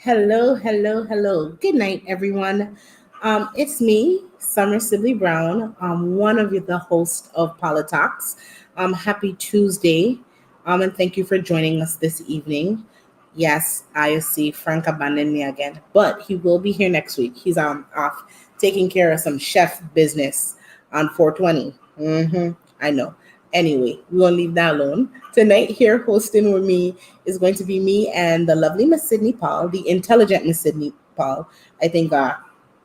Hello, hello, hello. Good night, everyone. It's me, Summer Sibley Brown. One of the hosts of PoliTalks. Happy Tuesday, and thank you for joining us this evening. Yes, I see Frank abandoned me again, but he will be here next week. He's off taking care of some chef business on 420. I know. Anyway, we won't leave that alone. Tonight, here hosting with me is going to be me and the lovely Miss Sydney Paul, the intelligent Miss Sydney Paul. I think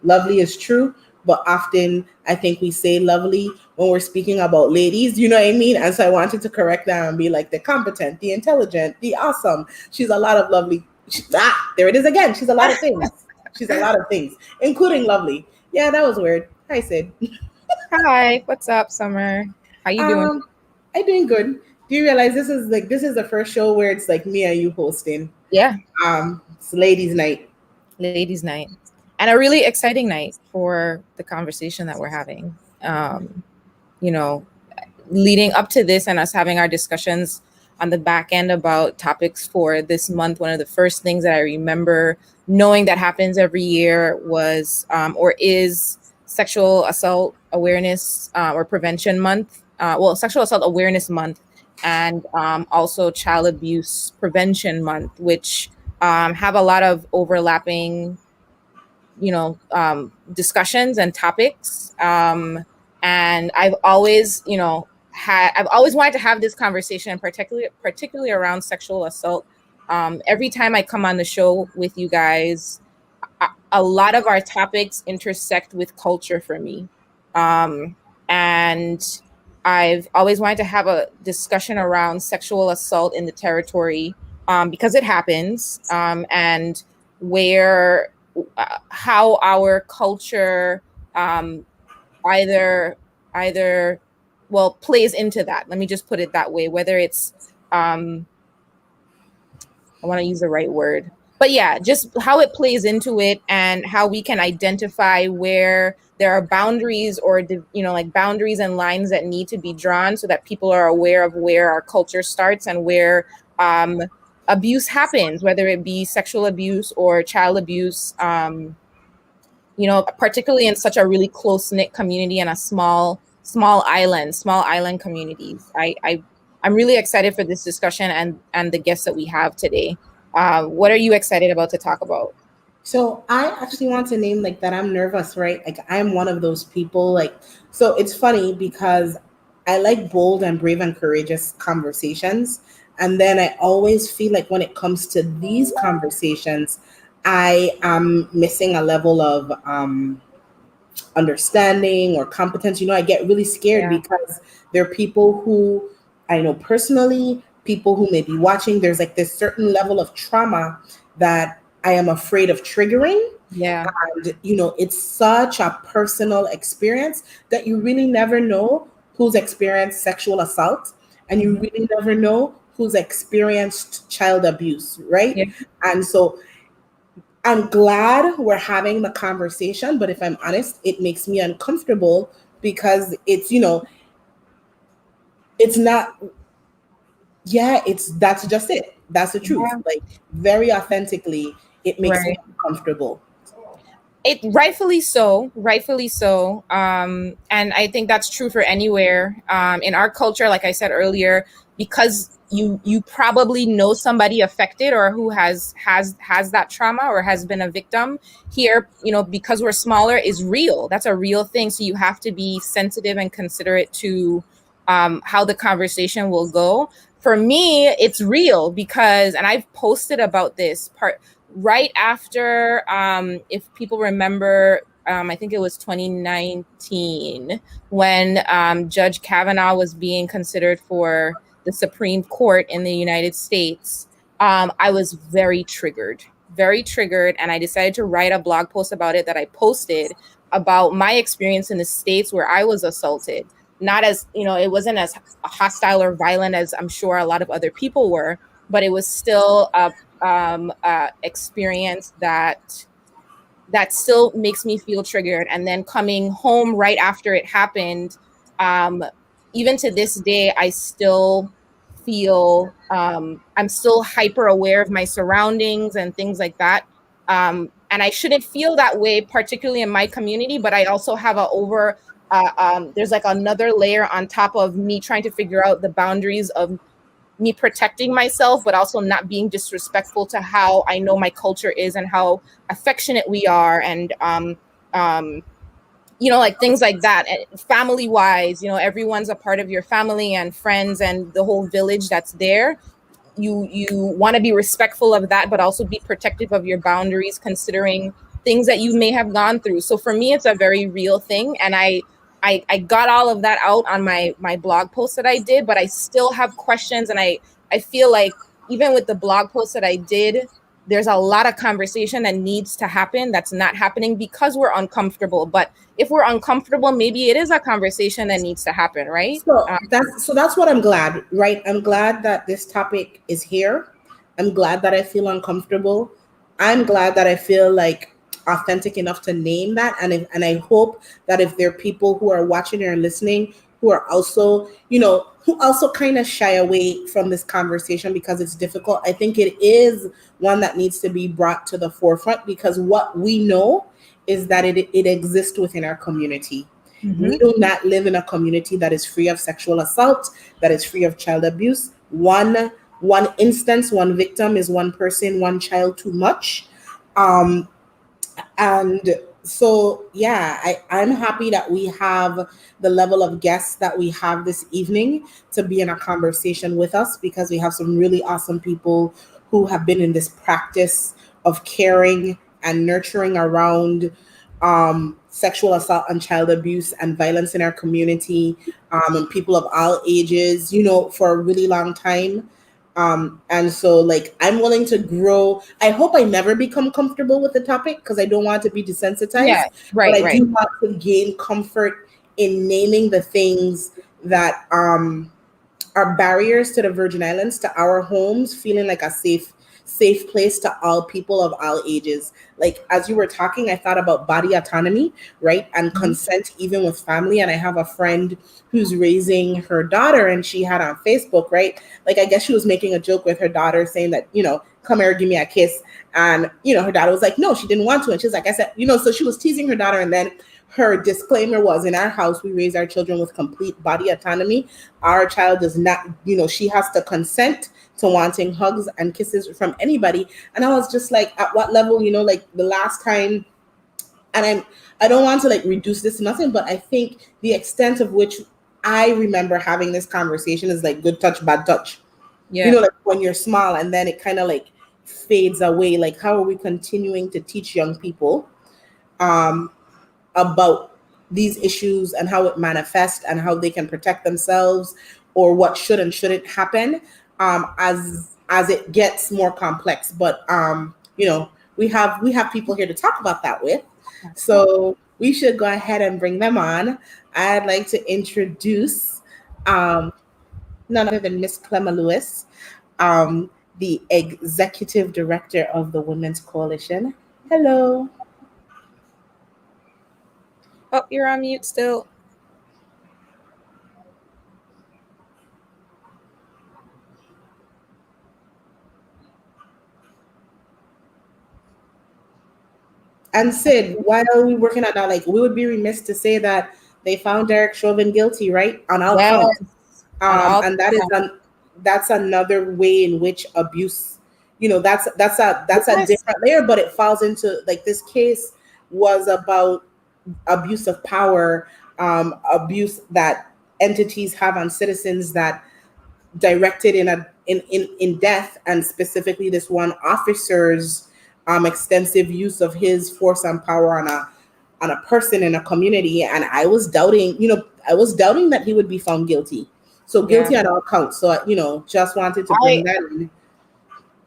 lovely is true, but often I think we say lovely when we're speaking about ladies, you know what I mean? And so I wanted to correct that and be like the competent, the intelligent, the awesome. She's a lot of lovely. There it is again. She's a lot of things. She's a lot of things, including lovely. Yeah, that was weird. Hi, Sid. Hi, what's up, Summer? How you doing? I'm doing good. Do you realize this is the first show where it's like me and you hosting? Yeah, It's ladies' night. ladies' night, and a really exciting night for the conversation that we're having. You know, leading up to this and us having our discussions on the back end about topics for this month. One of the first things that I remember knowing that happens every year was or is Sexual Assault Awareness or Prevention Month. Sexual Assault Awareness Month, and also Child Abuse Prevention Month, which have a lot of overlapping, discussions and topics. And I've always, I've always wanted to have this conversation, particularly around sexual assault. Every time I come on the show with you guys, a lot of our topics intersect with culture for me. And I've always wanted to have a discussion around sexual assault in the territory because it happens, and where how our culture either plays into that. Let me just put it that way. Whether it's I want to use the right word, but yeah, just how it plays into it and how we can identify where there are boundaries or, like boundaries and lines that need to be drawn so that people are aware of where our culture starts and where abuse happens, whether it be sexual abuse or child abuse, particularly in such a really close-knit community and a small island communities. I'm really excited for this discussion and the guests that we have today. What are you excited about to talk about? So I actually want to name like that I'm nervous, right? Like I'm one of those people. So it's funny because I like bold and brave and courageous conversations. And then I always feel like when it comes to these conversations, I am missing a level of understanding or competence. I get really scared because there are people who I know personally, people who may be watching. There's like this certain level of trauma that I am afraid of triggering. Yeah. And, it's such a personal experience that you really never know who's experienced sexual assault, and you really never know who's experienced child abuse, right? Yeah. And so I'm glad we're having the conversation, but if I'm honest, it makes me uncomfortable because it's not, that's just it. That's the truth. Yeah. Like very authentically, it makes me Right. uncomfortable. It rightfully so. And I think that's true for anywhere. In our culture, like I said earlier, because you probably know somebody affected or who has that trauma or has been a victim here, because we're smaller is real. That's a real thing. So you have to be sensitive and considerate to how the conversation will go. For me, it's real because, and I've posted about this part right after, if people remember, I think it was 2019 when Judge Kavanaugh was being considered for the Supreme Court in the United States. I was very triggered, and I decided to write a blog post about it that I posted about my experience in the States where I was assaulted. Not as, it wasn't as hostile or violent as I'm sure a lot of other people were, but it was still a experience that still makes me feel triggered. And then coming home right after it happened, even to this day, I still feel I'm still hyper aware of my surroundings and things like that. And I shouldn't feel that way, particularly in my community. But I also have there's like another layer on top of me trying to figure out the boundaries of me protecting myself, but also not being disrespectful to how I know my culture is and how affectionate we are. And, um, like things like that. And family wise, everyone's a part of your family and friends and the whole village that's there. You want to be respectful of that, but also be protective of your boundaries, considering things that you may have gone through. So for me, it's a very real thing, and I got all of that out on my blog post that I did, but I still have questions, and I feel like even with the blog post that I did, there's a lot of conversation that needs to happen that's not happening because we're uncomfortable. But if we're uncomfortable, maybe it is a conversation that needs to happen, right? So that's what I'm glad, right? I'm glad that this topic is here. I'm glad that I feel uncomfortable. I'm glad that I feel like authentic enough to name that, and I hope that if there are people who are watching or listening who are also, who also kind of shy away from this conversation because it's difficult, I think it is one that needs to be brought to the forefront, because what we know is that it exists within our community. We Mm-hmm. do not live in a community that is free of sexual assault, that is free of child abuse. One instance, one victim is one person, one child too much. Um, and so, yeah, I'm happy that we have the level of guests that we have this evening to be in a conversation with us, because we have some really awesome people who have been in this practice of caring and nurturing around sexual assault and child abuse and violence in our community, and people of all ages, for a really long time. And so, like, I'm willing to grow. I hope I never become comfortable with the topic, because I don't want to be Yeah, desensitized, but right, I right. do want to gain comfort in naming the things that are barriers to the Virgin Islands, to our homes, feeling like a safe place to all people of all ages. Like, as you were talking, I thought about body autonomy, right? And Mm-hmm. consent, even with family. And I have a friend who's raising her daughter, and she had on Facebook, right? Like, I guess she was making a joke with her daughter, saying that, come here, give me a kiss. And, her daughter was like, no, she didn't want to. And she's like, I said, so she was teasing her daughter. And then her disclaimer was, in our house, we raise our children with complete body autonomy. Our child does not, she has to consent to wanting hugs and kisses from anybody. And I was just like, at what level, like the last time, and I don't want to like reduce this to nothing, but I think the extent of which I remember having this conversation is like good touch, bad touch. Yeah. Like when you're small and then it kind of like fades away. Like, how are we continuing to teach young people um about these issues and how it manifests and how they can protect themselves, or what should and shouldn't happen, as it gets more complex. But we have people here to talk about that with, so we should go ahead and bring them on. I'd like to introduce um, none other than Miss Clemma Lewis, um, the executive director of the Women's Coalition. Hello. Oh, you're on mute still. And Sid, why are we working on that? Like, we would be remiss to say that they found Derek Chauvin guilty, right, on all Yes, counts. on all. And that's another way in which abuse, that's a Yes. different layer, but it falls into, like, this case was about abuse of power, abuse that entities have on citizens, that directed in death, and specifically this one officer's extensive use of his force and power on a person in a community. And I was doubting that he would be found guilty. So Yeah. guilty on all counts. So just wanted to I bring that in.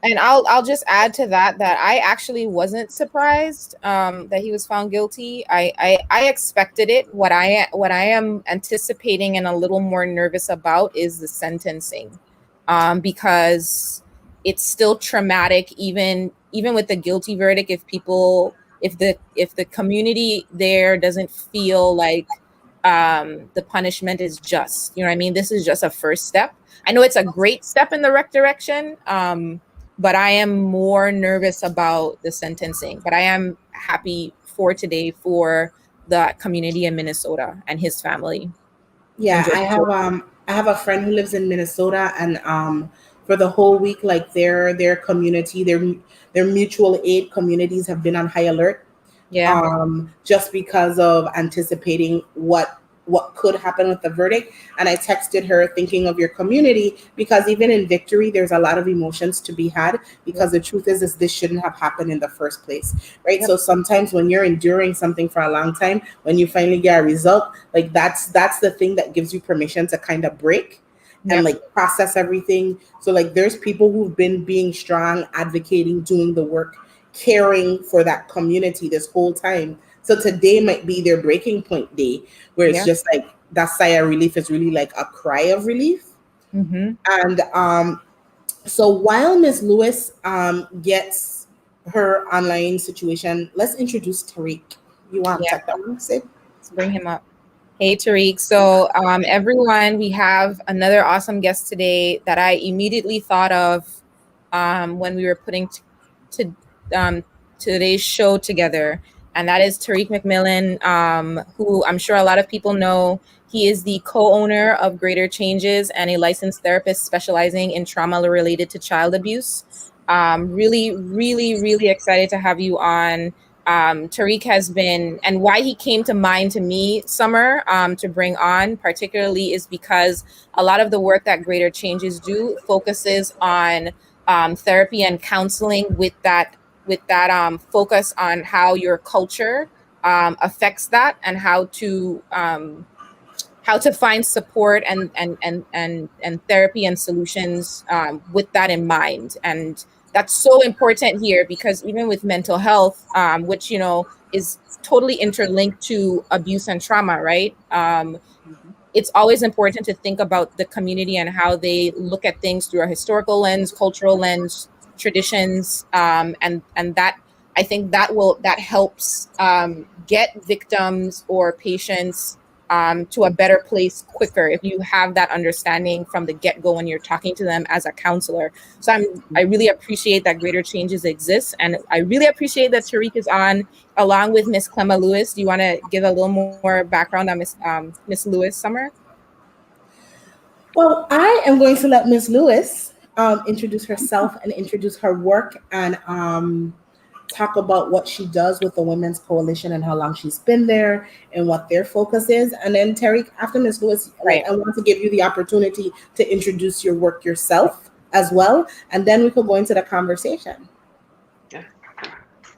and I'll just add to that I actually wasn't surprised that he was found guilty. I expected it. What I am anticipating and a little more nervous about is the sentencing, because it's still traumatic, even with the guilty verdict. If the community there doesn't feel like the punishment is just, you know what I mean. This is just a first step. I know it's a great step in the right direction. but I am more nervous about the sentencing. But I am happy for today for the community in Minnesota and his family and Yeah, Georgia. I have a friend who lives in Minnesota, and for the whole week, like their community, their mutual aid communities have been on high alert, Yeah. just because of anticipating what could happen with the verdict. And I texted her thinking of your community, because even in victory there's a lot of emotions to be had, because Yep. the truth is this shouldn't have happened in the first place, right? Yep. So sometimes when you're enduring something for a long time, when you finally get a result, like that's the thing that gives you permission to kind of break and Yep. like process everything. So like there's people who've been being strong, advocating, doing the work, caring for that community this whole time. So today might be their breaking point day, where it's Yeah. just like that sigh of relief is really like a cry of relief. Mm-hmm. And so while Miss Lewis gets her online situation, let's introduce Tariq. You want to Yeah. take that one, Sid? Let's bring him up. Hey, Tariq. So, everyone, we have another awesome guest today that I immediately thought of when we were putting to today's show together, and that is Tariq McMillan, who I'm sure a lot of people know. He is the co-owner of Greater Changes and a licensed therapist specializing in trauma related to child abuse. Really, really, really excited to have you on. Tariq has been, and why he came to mind to me, Summer, to bring on particularly is because a lot of the work that Greater Changes do focuses on therapy and counseling with that focus on how your culture affects that and how to find support and therapy and solutions with that in mind. And that's so important here because even with mental health, which is totally interlinked to abuse and trauma, right? It's always important to think about the community and how they look at things through a historical lens, cultural lens, traditions, and that I think that helps get victims or patients to a better place quicker if you have that understanding from the get go when you're talking to them as a counselor. So I really appreciate that Greater Changes exist, and I really appreciate that Tariq is on along with Miss Clemma Lewis. Do you want to give a little more background on Miss Lewis Summer? Well, I am going to let Miss Lewis introduce herself and introduce her work, and talk about what she does with the Women's Coalition and how long she's been there and what their focus is. And then Terry, after Miss Lewis, like Right. I want to give you the opportunity to introduce your work yourself as well, and then we could go into the conversation.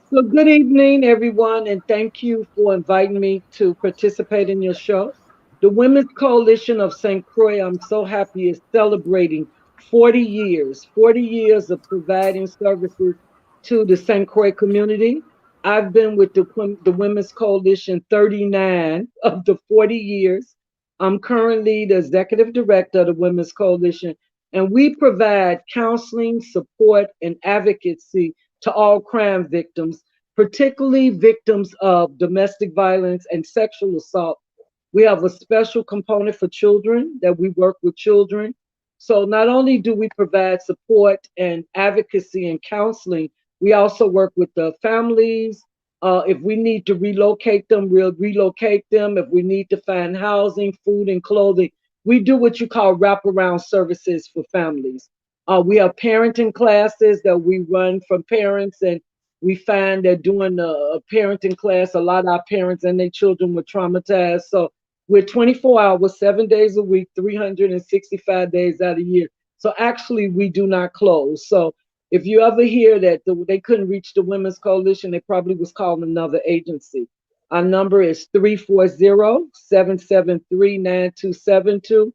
So, good evening, everyone, and thank you for inviting me to participate in your show. The Women's Coalition of St. Croix, I'm so happy, is celebrating 40 years of providing services to the St. Croix community. I've been with the Women's Coalition 39 of the 40 years. I'm currently the executive director of the Women's Coalition, and we provide counseling, support, and advocacy to all crime victims, particularly victims of domestic violence and sexual assault. We have a special component for children that we work with children. So not only do we provide support and advocacy and counseling, we also work with the families. If we need to relocate them, we'll relocate them. If we need to find housing, food, and clothing, we do what you call wraparound services for families. We have parenting classes that we run from parents, and we find that doing a parenting class, a lot of our parents and their children were traumatized. So we're 24 hours, 7 days a week, 365 days out of the year. So actually, we do not close. So if you ever hear that they couldn't reach the Women's Coalition, they probably was calling another agency. Our number is 340-773-9272.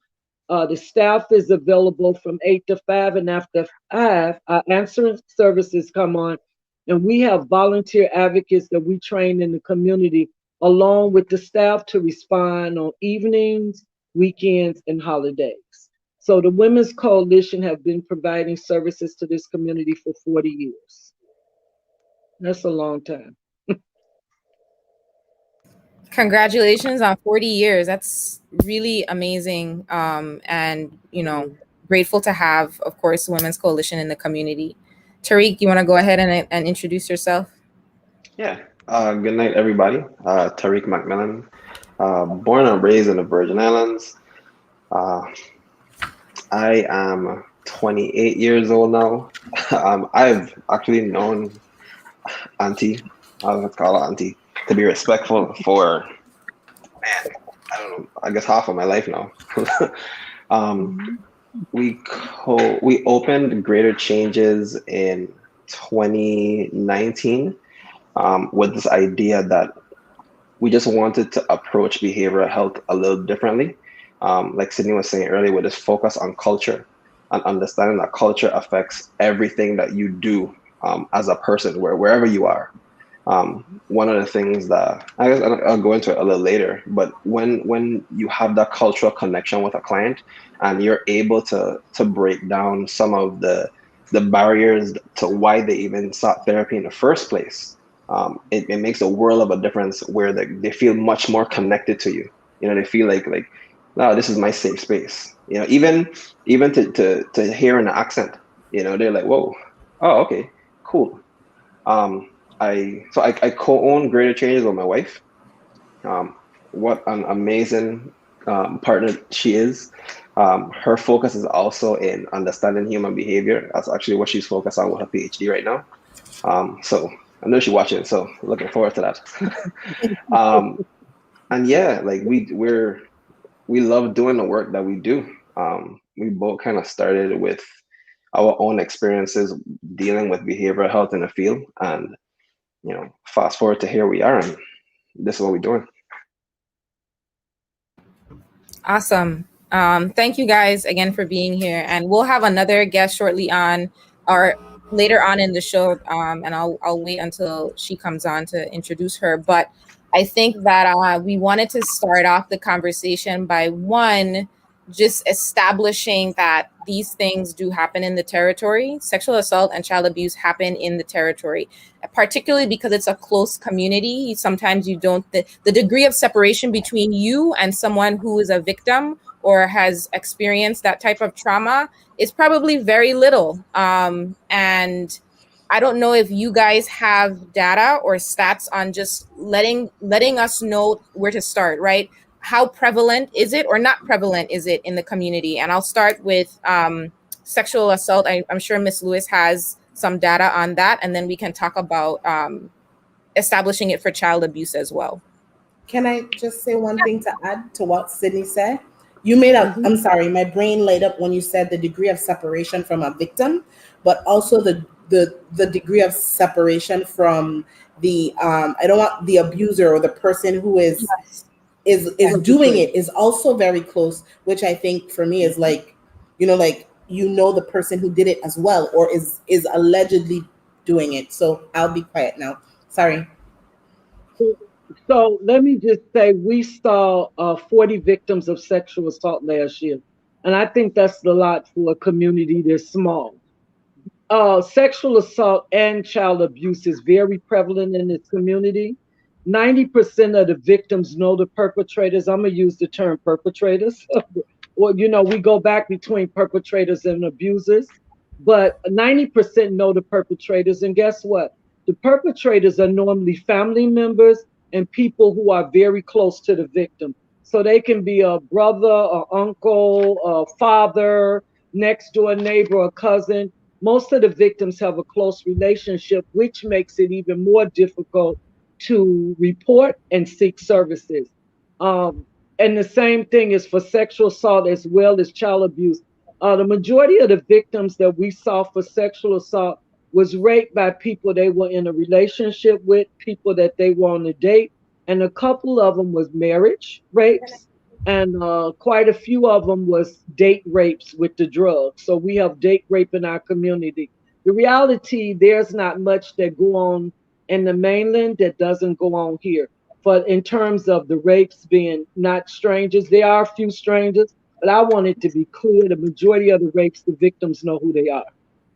The staff is available from 8 to 5, and after 5, our answering services come on, and we have volunteer advocates that we train in the community along with the staff to respond on evenings, weekends, and holidays. So the Women's Coalition have been providing services to this community for 40 years. That's a long time. Congratulations on 40 years. That's really amazing. And, Yeah. grateful to have, of course, the Women's Coalition in the community. Tariq, you want to go ahead and introduce yourself? Yeah. Good night, everybody. Tariq McMillan, born and raised in the Virgin Islands. Uh, I am 28 years old now. I've actually known Auntie, I was going to call her Auntie, to be respectful for, man, I don't know, I guess half of my life now. um, Mhm. we opened Greater Changes in 2019 with this idea that we just wanted to approach behavioral health a little differently. Like Sydney was saying earlier, with this focus on culture and understanding that culture affects everything that you do as a person, wherever you are. One of the things that I guess I'll go into it a little later, but when you have that cultural connection with a client and you're able to break down some of the barriers to why they even sought therapy in the first place, it makes a world of a difference where they feel much more connected to you. You know, they feel like, no, this is my safe space. You know, even to hear an accent, you know, they're like, whoa, oh, okay, cool. Um, I co-own Greater Changes with my wife. Um, what an amazing partner she is. Her focus is also in understanding human behavior. That's actually what she's focused on with her PhD right now. So I know she's watching, so looking forward to that. um, and yeah, like we love doing the work that we do. We both kind of started with our own experiences dealing with behavioral health in the field, and fast forward to here we are, and this is what we're doing. Awesome. Thank you guys again for being here, and we'll have another guest shortly on, or later on in the show. And I'll wait until she comes on to introduce her. But I think that we wanted to start off the conversation by one, just establishing that these things do happen in the territory. Sexual assault and child abuse happen in the territory, particularly because it's a close community. Sometimes you don't, the degree of separation between you and someone who is a victim or has experienced that type of trauma is probably very little. And I don't know if you guys have data or stats on just letting us know where to start, right? How prevalent is it or not prevalent is it in the community? And I'll start with sexual assault. I'm sure Miss Lewis has some data on that, and then we can talk about establishing it for child abuse as well. Can I just say one thing to add to what Sydney said? You made a, Mhm. I'm sorry, my brain light up when you said the degree of separation from a victim, but also the degree of separation from the I don't want the abuser or the person who Yes. is Yes. doing Perpetrator. it is also very close, which I think for me is Mhm. like, like the person who did it as well or is allegedly doing it. So I'll be quiet now. Sorry. So let me just say, we saw 40 victims of sexual assault last year, and I think that's a lot for a community this small. Sexual assault and child abuse is very prevalent in this community. 90% of the victims know the perpetrators. I'm going to use the term perpetrators. Well, we go back between perpetrators and abusers, but 90% know the perpetrators. And guess what? The perpetrators are normally family members and people who are very close to the victim. So they can be a brother, or uncle, a father, next door neighbor, or cousin. Most of the victims have a close relationship, which makes it even more difficult to report and seek services. Um, and the same thing is for sexual assault as well as child abuse. The majority of the victims that we saw for sexual assault was raped by people they were in a relationship with, people that they were on a date, and a couple of them was marriage rapes, and quite a few of them was date rapes with the drugs. So we have date rape in our community. The reality, there's not much that go on in the mainland that doesn't go on here. But in terms of the rapes being not strangers, there are a few strangers, but I want it to be clear the majority of the rapes, the victims know who they are.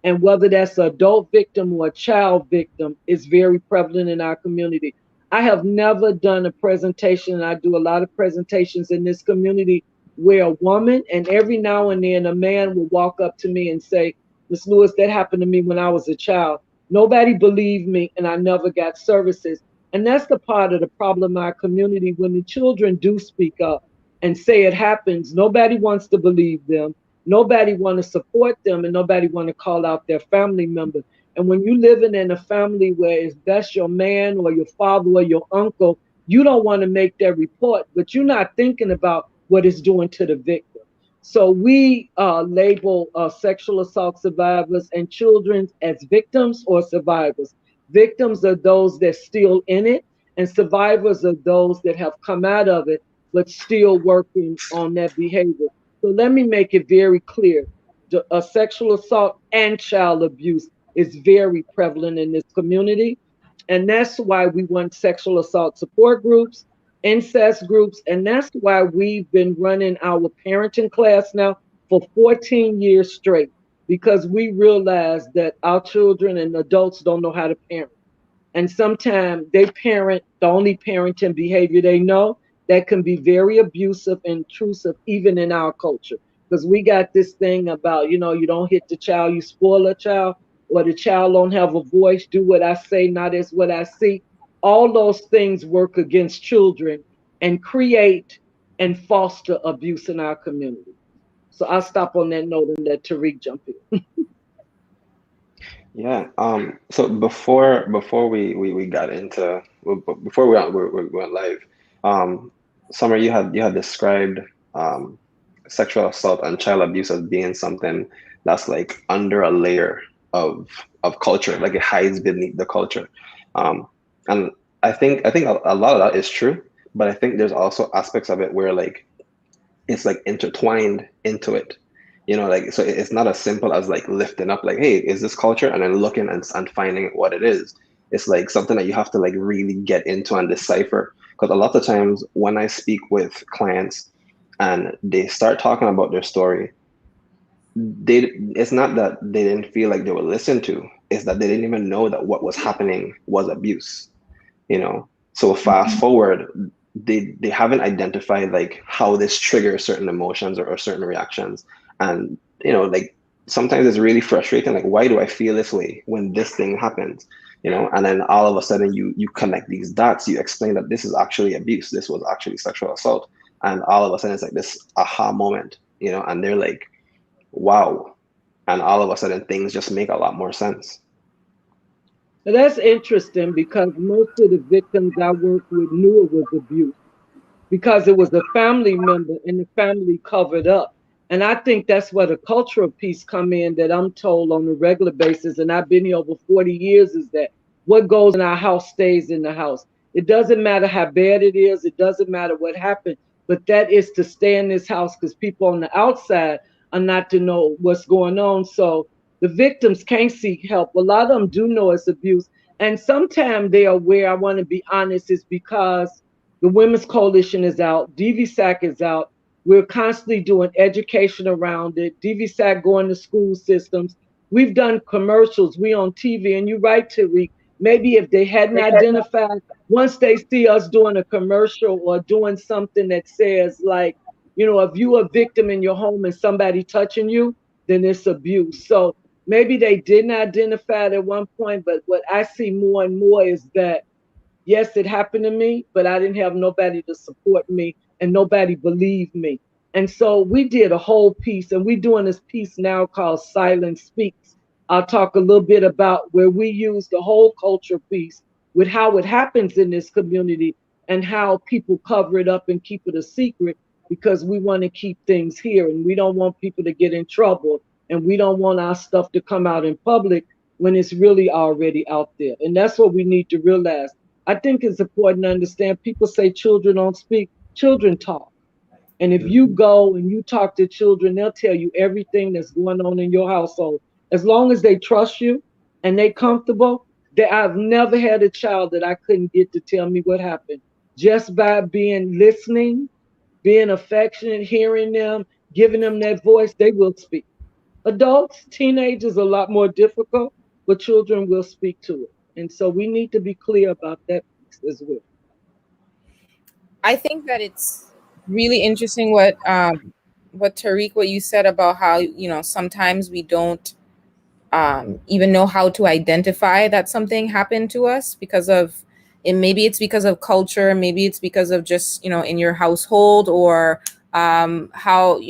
And whether that's an adult victim or a child victim is very prevalent in our community. I have never done a presentation, and I do a lot of presentations in this community, where a woman, and every now and then a man will walk up to me and say, Miss Lewis, that happened to me when I was a child. Nobody believed me, and I never got services. And that's the part of the problem in our community. When the children do speak up and say it happens, nobody wants to believe them. Nobody want to support them, and nobody want to call out their family member. And when you living in a family where it's that's your man or your father or your uncle, you don't want to make that report, but you're not thinking about what it's doing to the victim. So we label sexual assault survivors and children as victims or survivors. Victims are those that still in it, and survivors are those that have come out of it but still working on that behavior. So let me make it very clear: sexual assault and child abuse is very prevalent in this community, and that's why we want sexual assault support groups, incest groups, and that's why we've been running our parenting class now for 14 years straight, because we realize that our children and adults don't know how to parent. And sometimes they parent the only parenting behavior they know that can be very abusive and intrusive, even in our culture. Because we got this thing about, you don't hit the child, you spoil a child, or the child don't have a voice, do what I say, not as what I see. All those things work against children and create and foster abuse in our community. So I'll stop on that note and let Tariq jump in. Yeah. So before we got into before we went live, um, Summer, you had described um, sexual assault and child abuse as being something that's like under a layer of culture, like it hides beneath the culture. Um, and I think a lot of that is true, but I think there's also aspects of it where like it's like intertwined into it, like, so it's not as simple as like lifting up like, hey, is this culture, and then looking and finding what it is. It's like something that you have to like really get into and decipher, because a lot of times when I speak with clients and they start talking about their story, it's not that they didn't feel like they were listened to, it's that they didn't even know that what was happening was abuse. So fast forward, they haven't identified like how this triggers certain emotions or certain reactions. And like sometimes it's really frustrating, like, why do I feel this way when this thing happens? And then all of a sudden you connect these dots, you explain that this is actually abuse, this was actually sexual assault, and all of a sudden it's like this aha moment, and they're like, wow. And all of a sudden things just make a lot more sense. Now, that's interesting because most of the victims I work with knew it was abuse because it was a family member and the family covered up. And I think that's where the cultural piece come in that I'm told on a regular basis, and I've been here over 40 years, is that what goes in our house stays in the house. It doesn't matter how bad it is, it doesn't matter what happened, but that is to stay in this house because people on the outside are not to know what's going on. So the victims can't seek help. A lot of them do know it's abuse. And sometimes they are aware, I want to be honest, is because the Women's Coalition is out, DVSAC is out. We're constantly doing education around it. DVSAC going to school systems. We've done commercials. We on TV, and you're right, Tariq. Maybe if they hadn't identified, once they see us doing a commercial or doing something that says like, if you a victim in your home and somebody touching you, then it's abuse. So maybe they didn't identify it at one point, but what I see more and more is that yes, it happened to me, but I didn't have nobody to support me and nobody believed me. And so we did a whole piece, and we're doing this piece now called Silence Speaks. I'll talk a little bit about where we use the whole culture piece with how it happens in this community and how people cover it up and keep it a secret because we want to keep things here and we don't want people to get in trouble and we don't want our stuff to come out in public when it's really already out there. And that's what we need to realize. I think it's important to understand people say children don't speak, children talk. And if you go and you talk to children, they'll tell you everything that's going on in your household. As long as they trust you and they comfortable, I've never had a child that I couldn't get to tell me what happened. Just by being listening, being affectionate, hearing them, giving them that voice, they will speak. Adults, teenagers, a lot more difficult, but children will speak to it. And so we need to be clear about that piece as well. I think that it's really interesting what Tariq, what you said about how sometimes we don't even know how to identify that something happened to us because of, and maybe it's because of culture, maybe it's because of just, in your household, or how,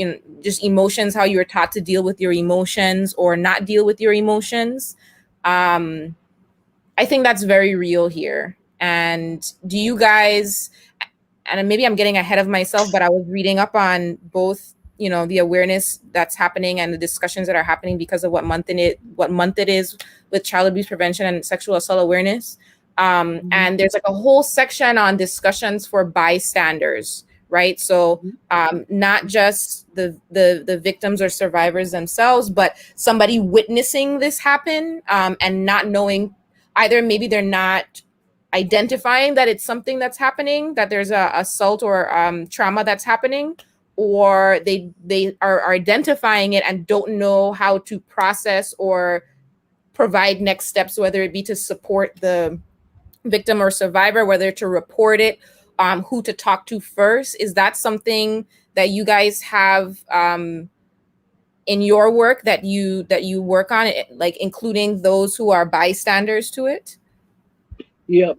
just emotions, how you were taught to deal with your emotions or not deal with your emotions. um, I think that's very real here. And do you guys, and maybe I'm getting ahead of myself, but I was reading up on both, the awareness that's happening and the discussions that are happening because of what month it is with child abuse prevention and sexual assault awareness. Mhm. And there's like a whole section on discussions for bystanders, right? So Mhm. not just the victims or survivors themselves, but somebody witnessing this happen, and not knowing, either maybe they're not identifying that it's something that's happening, that there's a assault or trauma that's happening, or they are identifying it and don't know how to process or provide next steps, whether it be to support the victim or survivor, whether to report it, who to talk to first. Is that something that you guys have in your work, that you work on it, like including those who are bystanders to it? Yeah,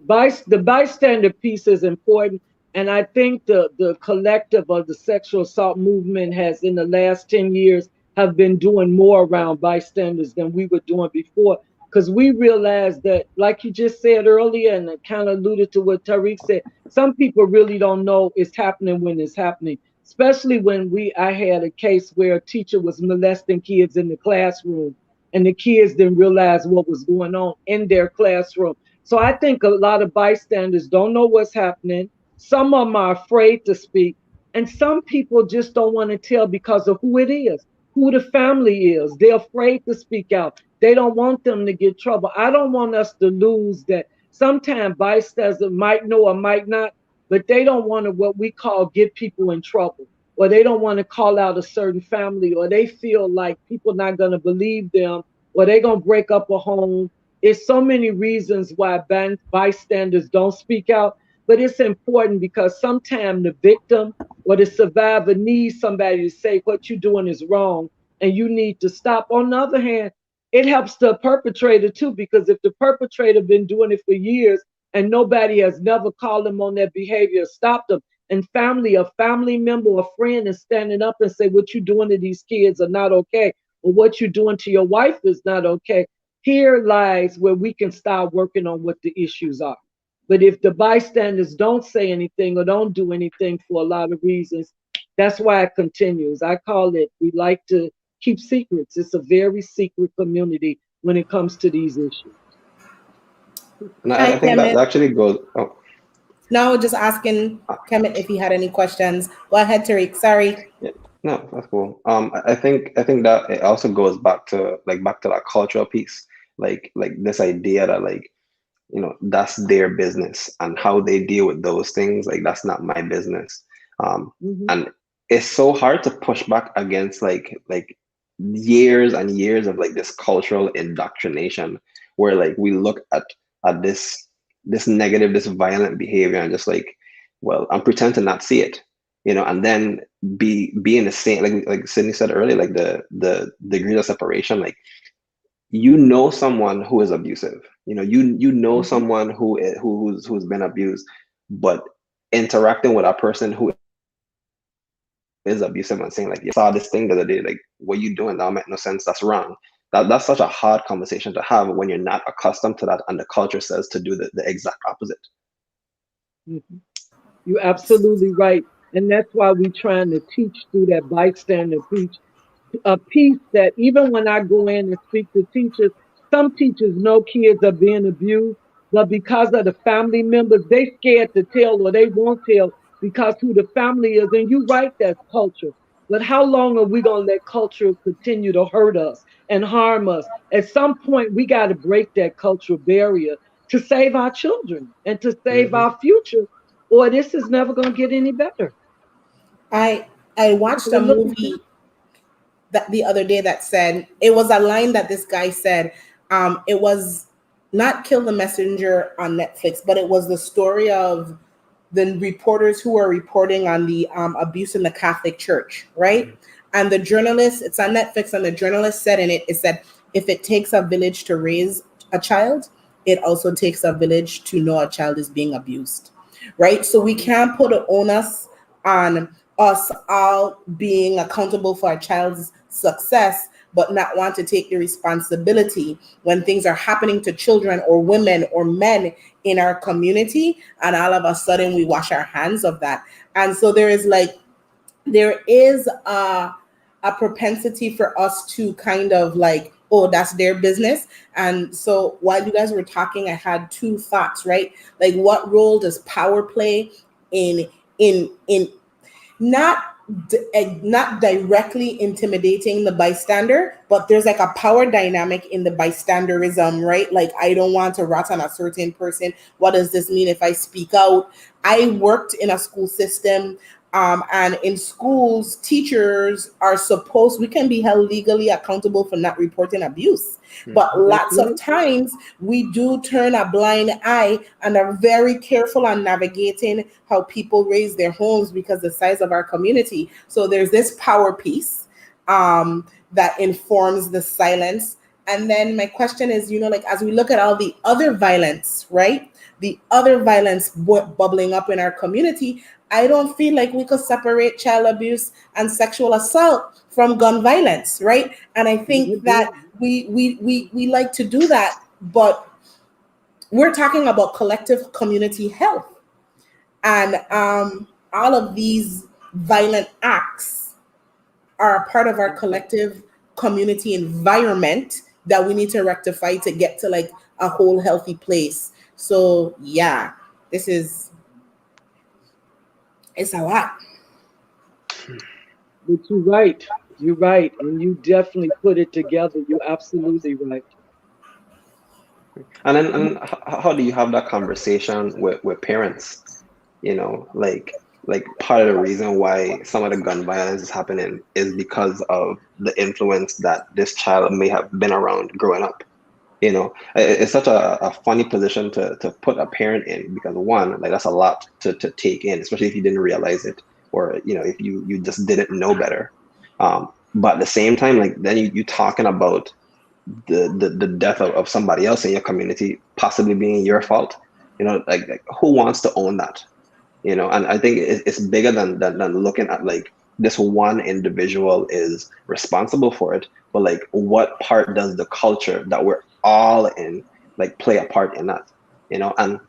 the bystander piece is important. And I think the collective of the sexual assault movement has, in the last 10 years, have been doing more around bystanders than we were doing before. Because we realized that, like you just said earlier, and it kind of alluded to what Tariq said, some people really don't know it's happening when it's happening. Especially when I had a case where a teacher was molesting kids in the classroom, and the kids didn't realize what was going on in their classroom. So I think a lot of bystanders don't know what's happening. Some of them are afraid to speak. And some people just don't want to tell because of who it is, who the family is. They're afraid to speak out. They don't want them to get trouble. I don't want us to lose that. Sometimes bystanders might know or might not, but they don't want to, what we call, get people in trouble. Or they don't want to call out a certain family, or they feel like people not going to believe them, or they're going to break up a home. There's so many reasons why bystanders don't speak out, but it's important because sometimes the victim or the survivor needs somebody to say what you're doing is wrong and you need to stop. On the other hand, it helps the perpetrator too, because if the perpetrator been doing it for years and nobody has never called them on their behavior, stopped them, and a family member or friend is standing up and say what you're doing to these kids are not okay, or what you're doing to your wife is not okay, here lies where we can start working on what the issues are. But if the bystanders don't say anything or don't do anything for a lot of reasons, that's why it continues. I call it, we like to keep secrets. It's a very secret community when it comes to these issues. And I Hi, think that Kemet. actually goes. Oh, No, just asking Kemet if he had any questions. Go ahead, Tariq. Sorry. yeah, no, that's cool. I think that it also goes back to that cultural piece, like this idea that, like, that's their business, and how they deal with those things, like, that's not my business. Mm-hmm. And it's so hard to push back against, like years and years of, like, this cultural indoctrination, where, like, we look at this negative, this violent behavior, and just, like, well, I'm pretend to not see it, and then be in the same, like Sydney said earlier, like the degrees of separation, like, someone who is abusive, you know Mm-hmm. someone who's been abused, but interacting with a person who is abusive and saying, like, "You saw this thing the other day, like, what you doing? That make no sense. That's wrong." That's such a hard conversation to have when you're not accustomed to that, and the culture says to do the exact opposite. Mm-hmm. You're absolutely right. And that's why we're trying to teach through that bystander piece, a piece that even when I go in and speak to teachers, some teachers know kids are being abused, but because of the family members, they scared to tell, or they won't tell because who the family is. And you right, that's culture. But how long are we gonna let culture continue to hurt us and harm us? At some point, we got to break that cultural barrier to save our children and to save Hmm. our future, or this is never gonna get any better. I I watched We're a looking to. movie that the other day that said, it was a line that this guy said. It was not Kill the Messenger on Netflix, but it was the story of the reporters who were reporting on the abuse in the Catholic Church, right? And the journalist, it's on Netflix, and the journalist said in it, it said, if it takes a village to raise a child, it also takes a village to know a child is being abused, right? So we can't put an onus on us all being accountable for a child's success, but not want to take the responsibility when things are happening to children or women or men in our community, and all of a sudden we wash our hands of that. And so there is a propensity for us to kind of like, oh, that's their business. And so while you guys were talking, I had two thoughts, right? Like, what role does power play in in not not directly intimidating the bystander, but there's like a power dynamic in the bystanderism, right? Like, I don't want to rat on a certain person. What does this mean if I speak out? I worked in a school system, and in schools, teachers are supposed, we can be held legally accountable for not reporting abuse. But Mhm. That's lots of right. times we do turn a blind eye and are very careful on navigating how people raise their homes because the size of our community. So there's this power piece that informs the silence. And then my question is, like, as we look at all the other violence, right? The other violence bubbling up in our community, I don't feel like we could separate child abuse and sexual assault from gun violence, right? And I I think agree. that we like to do that, but we're talking about collective community health, and all of these violent acts are a part of our collective community environment that we need to rectify to get to like a whole healthy place. So yeah, this is it's a lot. But you're right. You're right. And you definitely put it together. You're absolutely right. And how do you have that conversation with parents? Like part of the reason why some of the gun violence is happening is because of the influence that this child may have been around growing up. It's such a funny position to put a parent in, because one, like, that's a lot to take in, especially if you didn't realize it, or if you just didn't know better. But at the same time, like, then you talking about the death of somebody else in your community possibly being your fault. Like, who wants to own that? And I think it's bigger than looking at, like, this one individual is responsible for it, but like, what part does the culture that we're all in, like, play a part in that? And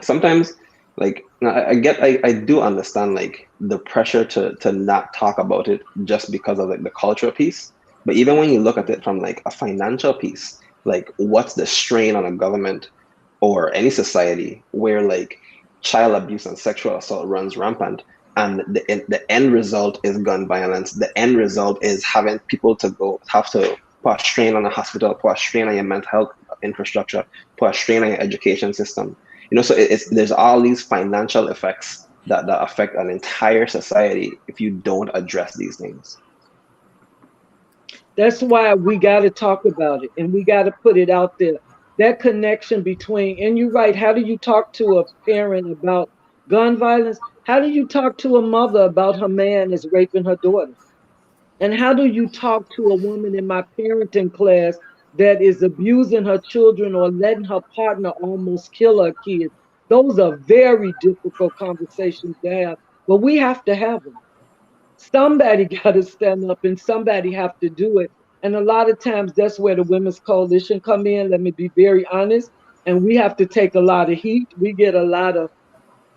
sometimes, like, I do understand, like, the pressure to not talk about it just because of, like, the cultural piece. But even when you look at it from, like, a financial piece, like, what's the strain on a government or any society where, like, child abuse and sexual assault runs rampant, and the end result is gun violence? The end result is having people to go have to put a strain on the hospital, put a strain on your mental health infrastructure, put a strain on your education system. So there's all these financial effects that affect an entire society if you don't address these things. That's why we got to talk about it and we got to put it out there. That connection between, and you're right, how do you talk to a parent about gun violence? How do you talk to a mother about her man is raping her daughter? And how do you talk to a woman in my parenting class that is abusing her children or letting her partner almost kill her kids? Those are very difficult conversations to have, but we have to have them. Somebody got to stand up and somebody have to do it. And a lot of times that's where the women's coalition come in. Let me be very honest. And we have to take a lot of heat. We get a lot of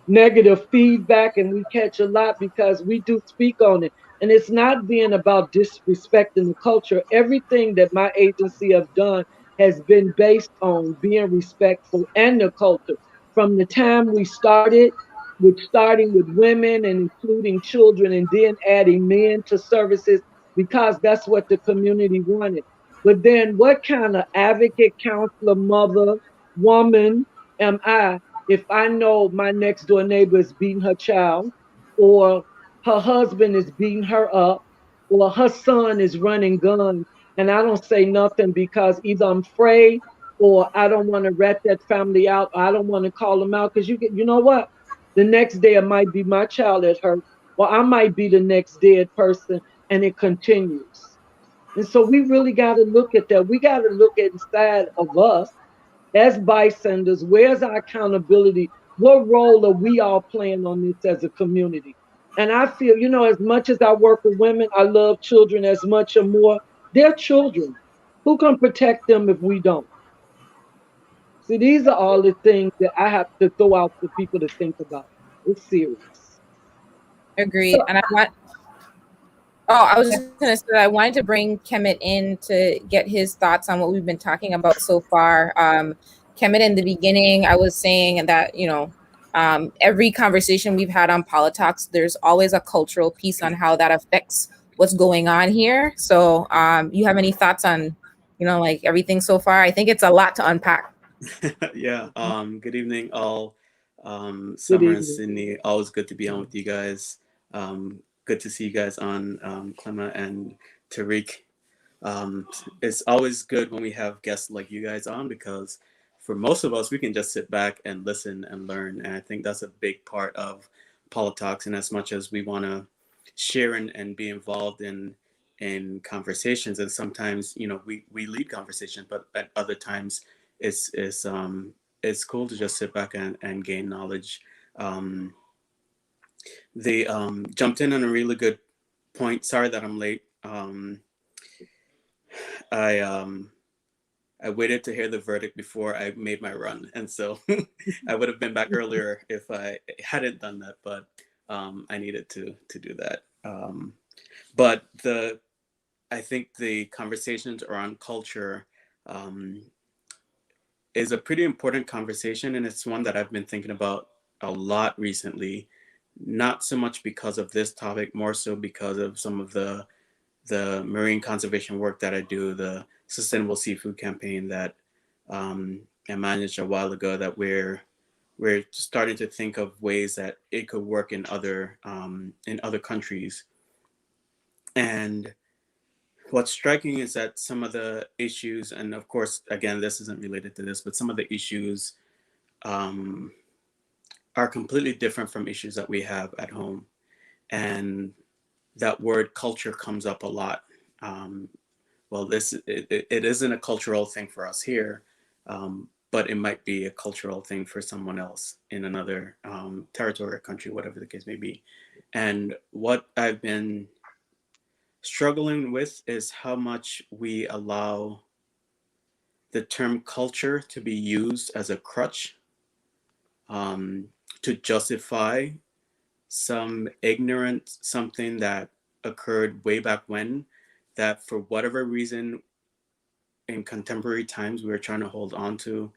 negative feedback and we catch a lot because we do speak on it. And it's not being about disrespecting the culture. Everything that my agency have done has been based on being respectful and the culture. From the time we started, with starting with women and including children and then adding men to services because that's what the community wanted. But then what kind of advocate, counselor, mother, woman am I if I know my next door neighbor is beating her child, or her husband is beating her up, or her son is running guns, and I don't say nothing because either I'm afraid or I don't want to rat that family out, or I don't want to call them out because you know what? The next day it might be my child that hurt, or I might be the next dead person, and it continues. And so we really got to look at that. We got to look inside of us as bystanders. Where's our accountability? What role are we all playing on this as a community? And I feel, as much as I work with women, I love children as much or more. They're children. Who can protect them if we don't? See, these are all the things that I have to throw out for people to think about. It's serious. Agreed. So And I want I was just gonna say I wanted to bring Kemet in to get his thoughts on what we've been talking about so far. Kemet, in the beginning, I was saying that every conversation we've had on PoliTalks, there's always a cultural piece on how that affects what's going on here. So, you have any thoughts on, like everything so far? I think it's a lot to unpack. Yeah. Good evening, all. Good Summer and evening. Sydney, always good to be on with you guys. Good to see you guys on, Clemma and Tariq. Um, it's always good when we have guests like you guys on because for most of us, we can just sit back and listen and learn. And I think that's a big part of PoliTalks. And as much as we want to share and be involved in conversations, and sometimes we lead conversations, but at other times it's cool to just sit back and gain knowledge. Um, they jumped in on a really good point. Sorry that I'm late. I I waited to hear the verdict before I made my run, and so I would have been back earlier if I hadn't done that. But I needed to do that. But I think the conversations around culture um, is a pretty important conversation, and it's one that I've been thinking about a lot recently. Not so much because of this topic, more so because of some of the marine conservation work that I do, the sustainable seafood campaign that I managed a while ago. That we're starting to think of ways that it could work in other countries. And what's striking is that some of the issues, and of course, again, this isn't related to this, but some of the issues um, are completely different from issues that we have at home. And that word culture comes up a lot. Um, well, it isn't a cultural thing for us here, but it might be a cultural thing for someone else in another territory or country, whatever the case may be. And what I've been struggling with is how much we allow the term culture to be used as a crutch um, to justify some ignorant something that occurred way back when, that for whatever reason in contemporary times we're trying to hold on to,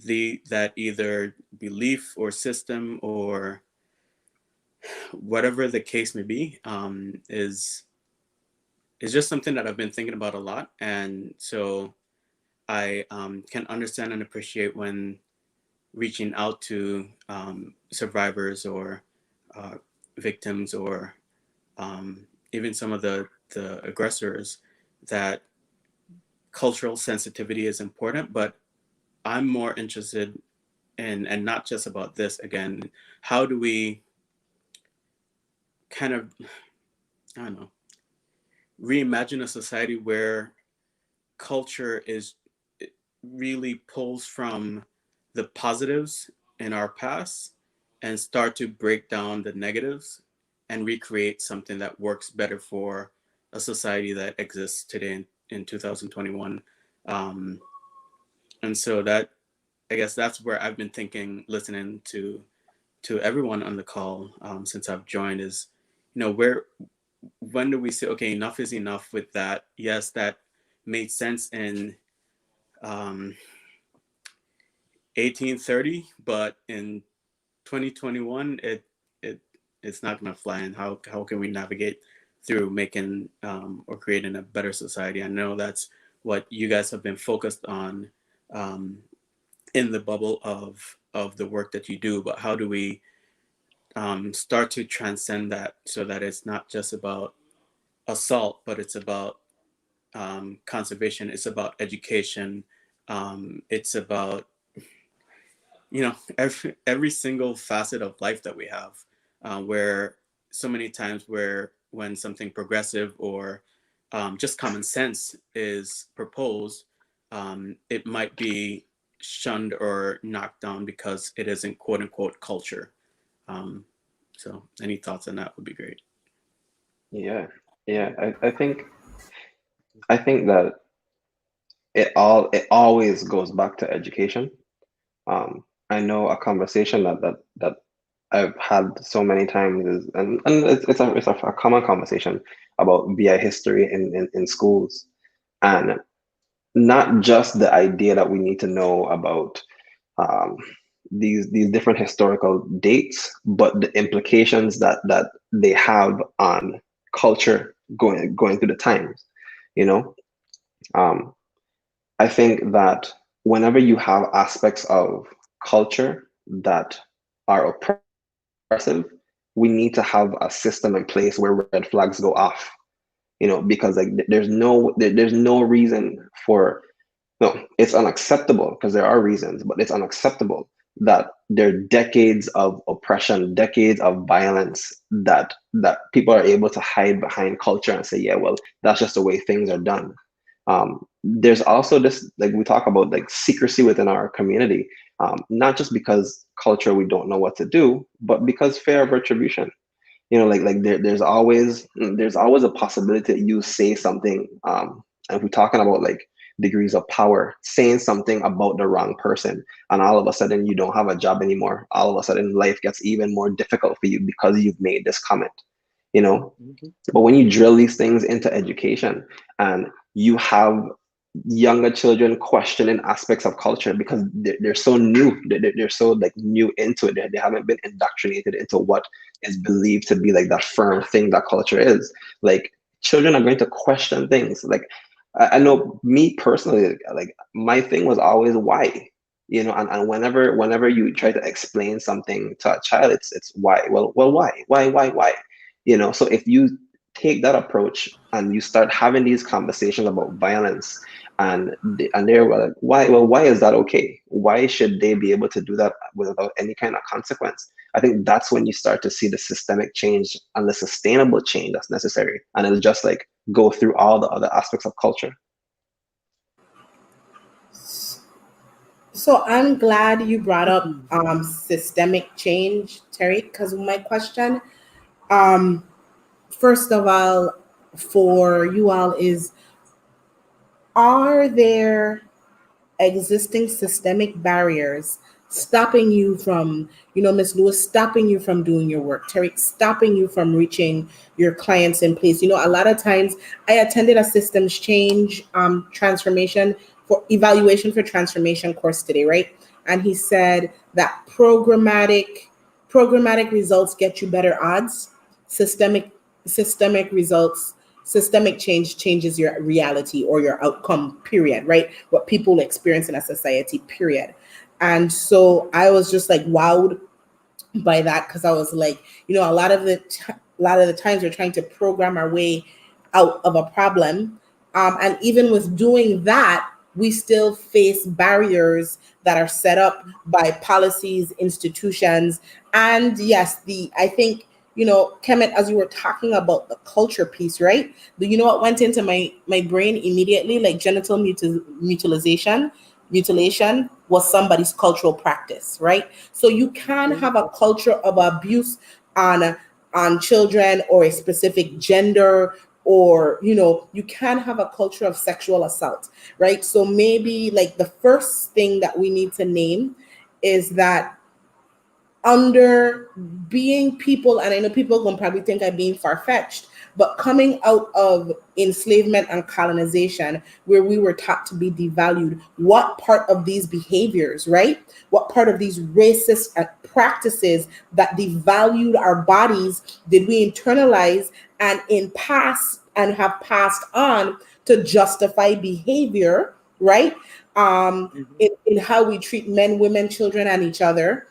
the that either belief or system or whatever the case may be, is just something that I've been thinking about a lot. And so I can understand and appreciate when reaching out to survivors or uh, victims or even some of the aggressors, that cultural sensitivity is important. But I'm more interested in, and not just about this, again, how do we kind of, I don't know, reimagine a society where culture is, it really pulls from the positives in our past and start to break down the negatives and recreate something that works better for a society that exists today in 2021. Um, and so that, I guess that's where I've been thinking, listening to everyone on the call since I've joined, is, where, when do we say, okay, enough is enough with that? Yes, that made sense in um, 1830, but in 2021, it it's not going to fly. And how can we navigate through making or creating a better society? I know that's what you guys have been focused on um, in the bubble of the work that you do, but how do we start to transcend that so that it's not just about assault, but it's about conservation, it's about education, it's about every single facet of life that we have, where so many times where when something progressive or just common sense is proposed, it might be shunned or knocked down because it isn't quote unquote culture. Um, so any thoughts on that would be great. Yeah, yeah. I think that it always goes back to education. I know a conversation that I've had so many times is, and it's a common conversation about BI history in schools, and not just the idea that we need to know about um, these different historical dates, but the implications that they have on culture going through the times. You know, um, I think that whenever you have aspects of culture that are oppressive, we need to have a system in place where red flags go off. Because like there's no reason for no, it's unacceptable because there are reasons, but it's unacceptable that there are decades of oppression, decades of violence that people are able to hide behind culture and say, yeah, well, that's just the way things are done. There's also this, like we talk about, like secrecy within our community, not just because culture we don't know what to do, but because fear of retribution. There's always a possibility that you say something, and if we're talking about like degrees of power, saying something about the wrong person, and all of a sudden you don't have a job anymore. All of a sudden life gets even more difficult for you because you've made this comment you know Mhm. but when you drill these things into education, and you have younger children questioning aspects of culture because they're so new, they're so like new into it, they haven't been indoctrinated into what is believed to be like that firm thing that culture is. Like, children are going to question things. Like, I know me personally, like my thing was always why, and whenever you try to explain something to a child, it's why. Well, why? So if you take that approach and you start having these conversations about violence, and they're like, why is that okay? Why should they be able to do that without any kind of consequence? I think that's when you start to see the systemic change and the sustainable change that's necessary, and it'll just like go through all the other aspects of culture. So I'm glad you brought up Mhm. systemic change, Terry, because my question, um, first of all, for you all is, are there existing systemic barriers stopping you from, Miss Lewis, stopping you from doing your work, Terry, stopping you from reaching your clients in place? A lot of times I attended a systems change transformation for evaluation for transformation course today, right? And he said that programmatic results get you better odds. Systemic results, systemic change changes your reality or your outcome, period, right? What people experience in a society, period. And so I was just like wowed by that, because I was like, a lot of the times we're trying to program our way out of a problem, and even with doing that, we still face barriers that are set up by policies, institutions, and yes, the I think, Kemet, as you were talking about the culture piece, right? Do you know what went into my brain immediately? Like genital mutilation was somebody's cultural practice, right? So you can have a culture of abuse on on children or a specific gender, or you can have a culture of sexual assault, right? So maybe like the first thing that we need to name is that under being people, and I know people gonna probably think I'm being far-fetched, but coming out of enslavement and colonization, where we were taught to be devalued, what part of these behaviors, right? What part of these racist practices that devalued our bodies did we internalize and have passed on to justify behavior, right? Mhm. In how we treat men, women, children, and each other,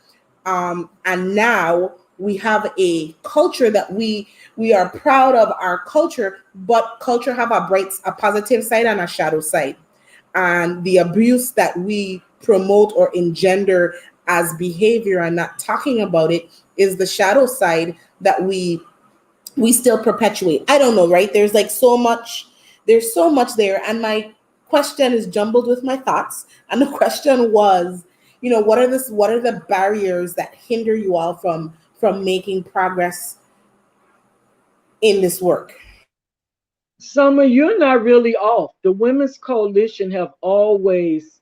and now we have a culture that we are proud of our culture, but culture have a positive side and a shadow side, and the abuse that we promote or engender as behavior and not talking about it is the shadow side that we still perpetuate. I don't know, right? There's like so much There's so much there. And my question is jumbled with my thoughts. And the question was, what are the barriers that hinder you all from making progress in this work? Summer, you're not really off. The Women's Coalition have always,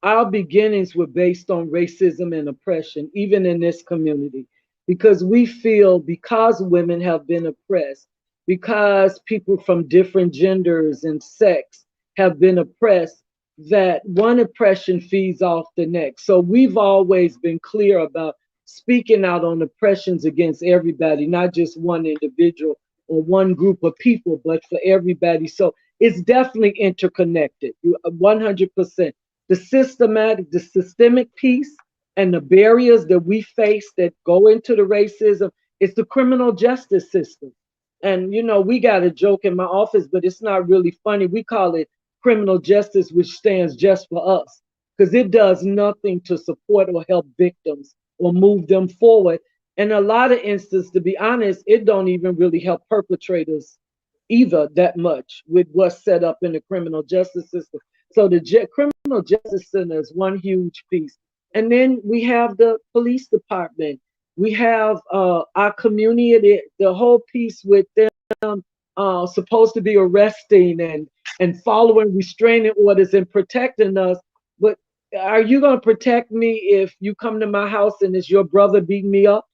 our beginnings were based on racism and oppression, even in this community, because we feel because women have been oppressed, because people from different genders and sex have been oppressed, that one oppression feeds off the next. So we've always been clear about speaking out on oppressions against everybody, not just one individual or one group of people, but for everybody. So it's definitely interconnected. 100%. The systemic piece and the barriers that we face that go into the racism is the criminal justice system. And we got a joke in my office, but it's not really funny. We call it criminal justice, which stands just for us, because it does nothing to support or help victims or move them forward. In a lot of instances, to be honest, it don't even really help perpetrators either that much with what's set up in the criminal justice system. So the criminal justice center is one huge piece. And then we have the police department. We have our community, the whole piece with them supposed to be arresting and following restraining orders and protecting us. But are you going to protect me if you come to my house and it's your brother beating me up?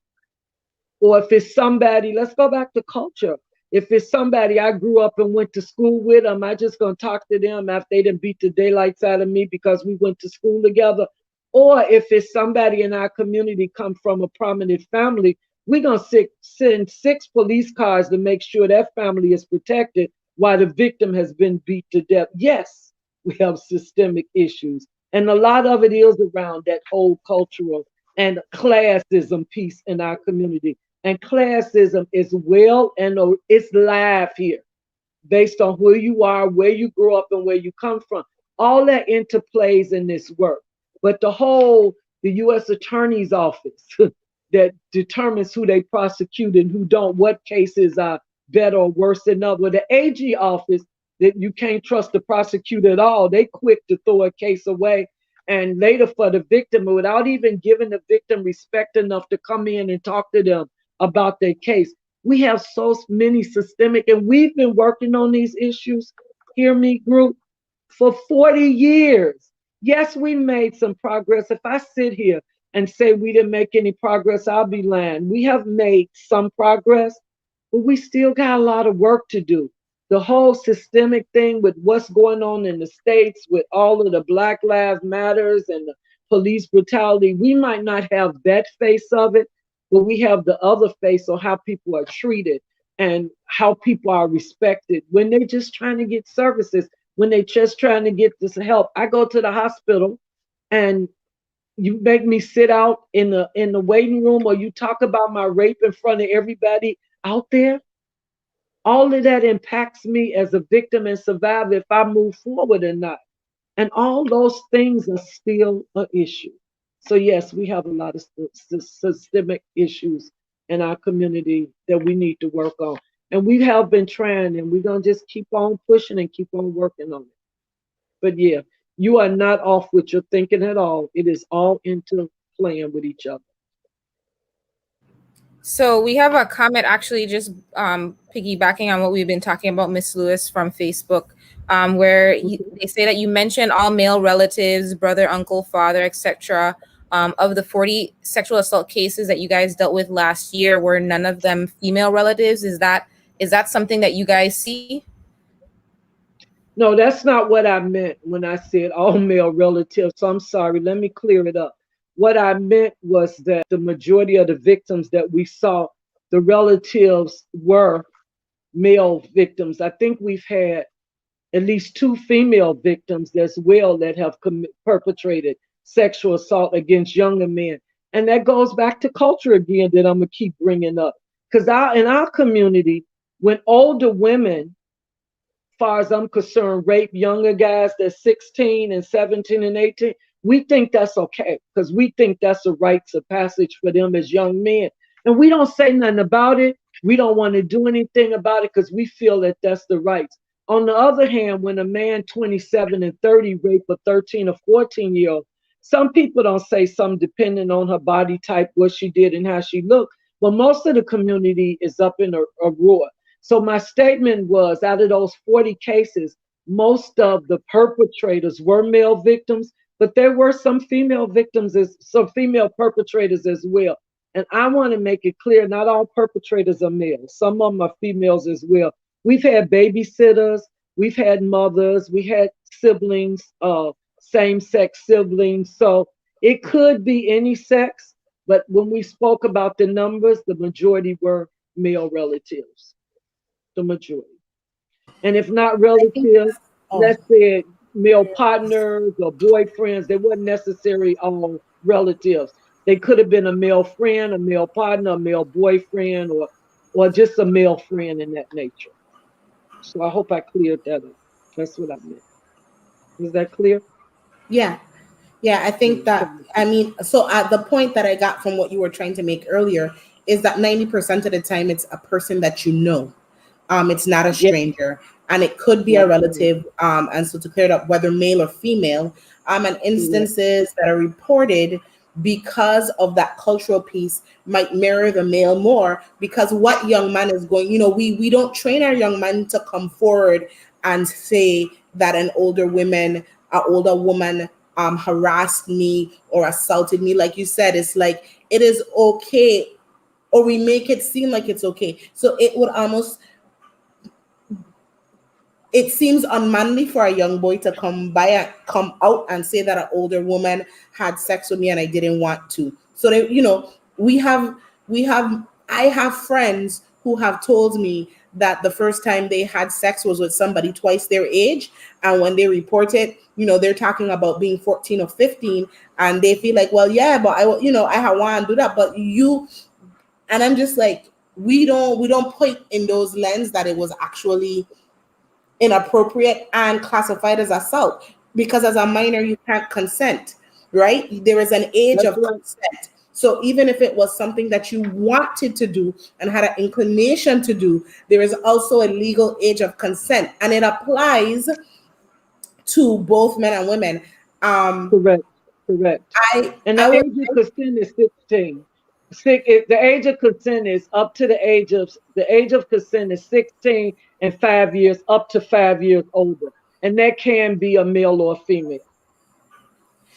Or if it's somebody, let's go back to culture. If it's somebody I grew up and went to school with, am I just going to talk to them after they didn't beat the daylights out of me because we went to school together? Or if it's somebody in our community come from a prominent family, we're going to send 6 police cars to make sure that family is protected while the victim has been beat to death. Yes, we have systemic issues. And a lot of it is around that whole cultural and classism piece in our community. And classism is and it's live here based on who you are, where you grew up, and where you come from. All that interplays in this work. But the U.S. Attorney's Office that determines who they prosecute and who don't, what cases are better or worse than others. The AG office that you can't trust the prosecutor at all. They quick to throw a case away. And later for the victim, without even giving the victim respect enough to come in and talk to them about their case. We have so many systemic, and we've been working on these issues, Hear Me Group, for 40 years. Yes, we made some progress. If I sit here and say we didn't make any progress, I'll be lying. We have made some progress, but we still got a lot of work to do. The whole systemic thing with what's going on in the States with all of the Black Lives Matters and the police brutality, we might not have that face of it, but we have the other face on how people are treated and how people are respected when they're just trying to get services, when they're just trying to get this help. I go to the hospital and you make me sit out in the waiting room, or you talk about my rape in front of everybody out there. All of that impacts me as a victim and survivor if I move forward or not. And all those things are still an issue. So yes, we have a lot of systemic issues in our community that we need to work on. And we have been trying, and we're going to just keep on pushing and keep on working on it. But yeah, you are not off with your thinking at all. It is all into playing with each other. So we have a comment actually just piggybacking on what we've been talking about, Miss Lewis from Facebook, where they say that you mentioned all male relatives, brother, uncle, father, etc. Of the 40 sexual assault cases that you guys dealt with last year, were none of them female relatives? Is that something that you guys see? No, that's not what I meant when I said all male relatives. So I'm sorry. Let me clear it up. What I meant was that the majority of the victims that we saw, the relatives were male victims. I think we've had at least 2 female victims as well that have perpetrated sexual assault against younger men. And that goes back to culture again that I'm going to keep bringing up. Because in our community, when older women, far as I'm concerned, rape younger guys that's 16 and 17 and 18, we think that's okay because we think that's a rites of passage for them as young men. And we don't say nothing about it. We don't want to do anything about it because we feel that that's the rights. On the other hand, when a man 27 and 30 rape a 13 or 14-year-old, some people don't say something depending on her body type, what she did and how she looked. But most of the community is up in a roar. So my statement was, out of those 40 cases, most of the perpetrators were male victims, but there were some female victims, as some female perpetrators as well. And I want to make it clear, not all perpetrators are males. Some of them are females as well. We've had babysitters, we've had mothers, we had siblings, same sex siblings. So it could be any sex, but when we spoke about the numbers, the majority were male relatives. The majority. And if not I think relatives, that's, oh, let's say male partners or boyfriends, they weren't necessarily all relatives. They could have been a male friend, a male partner, a male boyfriend, or just a male friend in that nature. So I hope I cleared that up. That's what I meant. Is that clear? yeah. Yeah, I think Yeah, that, I mean, so the point that I got from what you were trying to make earlier is that 90% of the time it's a person that you know. It's not a yeah, stranger, and it could be a that's right. relative. And so to clear it up, whether male or female, and Correct. instances that are reported because of that cultural piece might mirror the male more, because what young man is going, we don't train our young man to come forward and say that an older woman harassed me or assaulted me. Like you said, it's like it is okay, or we make it seem like it's okay. So it seems unmanly for a young boy to come out and say that an older woman had sex with me and I didn't want to. So we have I have friends who have told me that the first time they had sex was with somebody twice their age, and when they report it, they're talking about being 14 or 15, and they feel like, well, yeah, but I want to do that, but and I'm just like, we don't put in those lens that it was actually inappropriate and classified as assault, because as a minor you can't consent, right? There is an age That's of right. consent. So even if it was something that you wanted to do and had an inclination to do, there is also a legal age of consent, and it applies to both men and women. Correct. Correct. And the I would age of consent is 16. The age of consent is up to the age of consent is 16 and 5 years, up to 5 years older. And that can be a male or a female.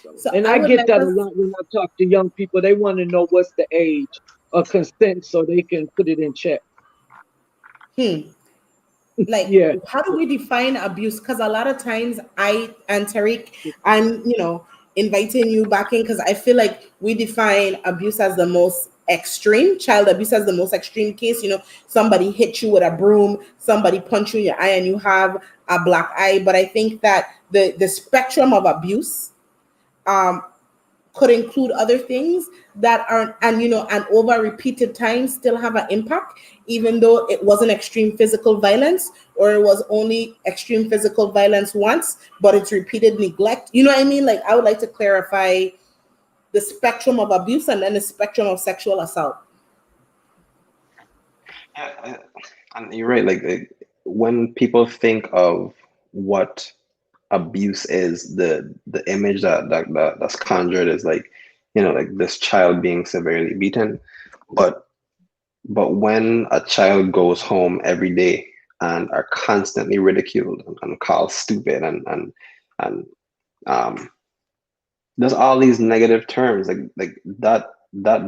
So, so and I I would get like that a us. lot when I talk to young people. They want to know what's the age of consent so they can put it in check. Hmm. Like, Yeah. how do we define abuse? Because a lot of times I and Tariq, Yeah. I'm inviting you back in, because I feel like we define abuse as the most extreme, child abuse as the most extreme case. Somebody hit you with a broom, somebody punch you in your eye and you have a black eye. But I think that the spectrum of abuse um could include other things that aren't, and and over repeated times still have an impact, even though it wasn't extreme physical violence, or it was only extreme physical violence once, but it's repeated neglect. You know what I mean? Like, I would like to clarify the spectrum of abuse and then the spectrum of sexual assault. Yeah, and you're right. Like when people think of what abuse is, the image that's conjured is like, like this child being severely beaten. But when a child goes home every day and are constantly ridiculed and called stupid and um, there's all these negative terms like that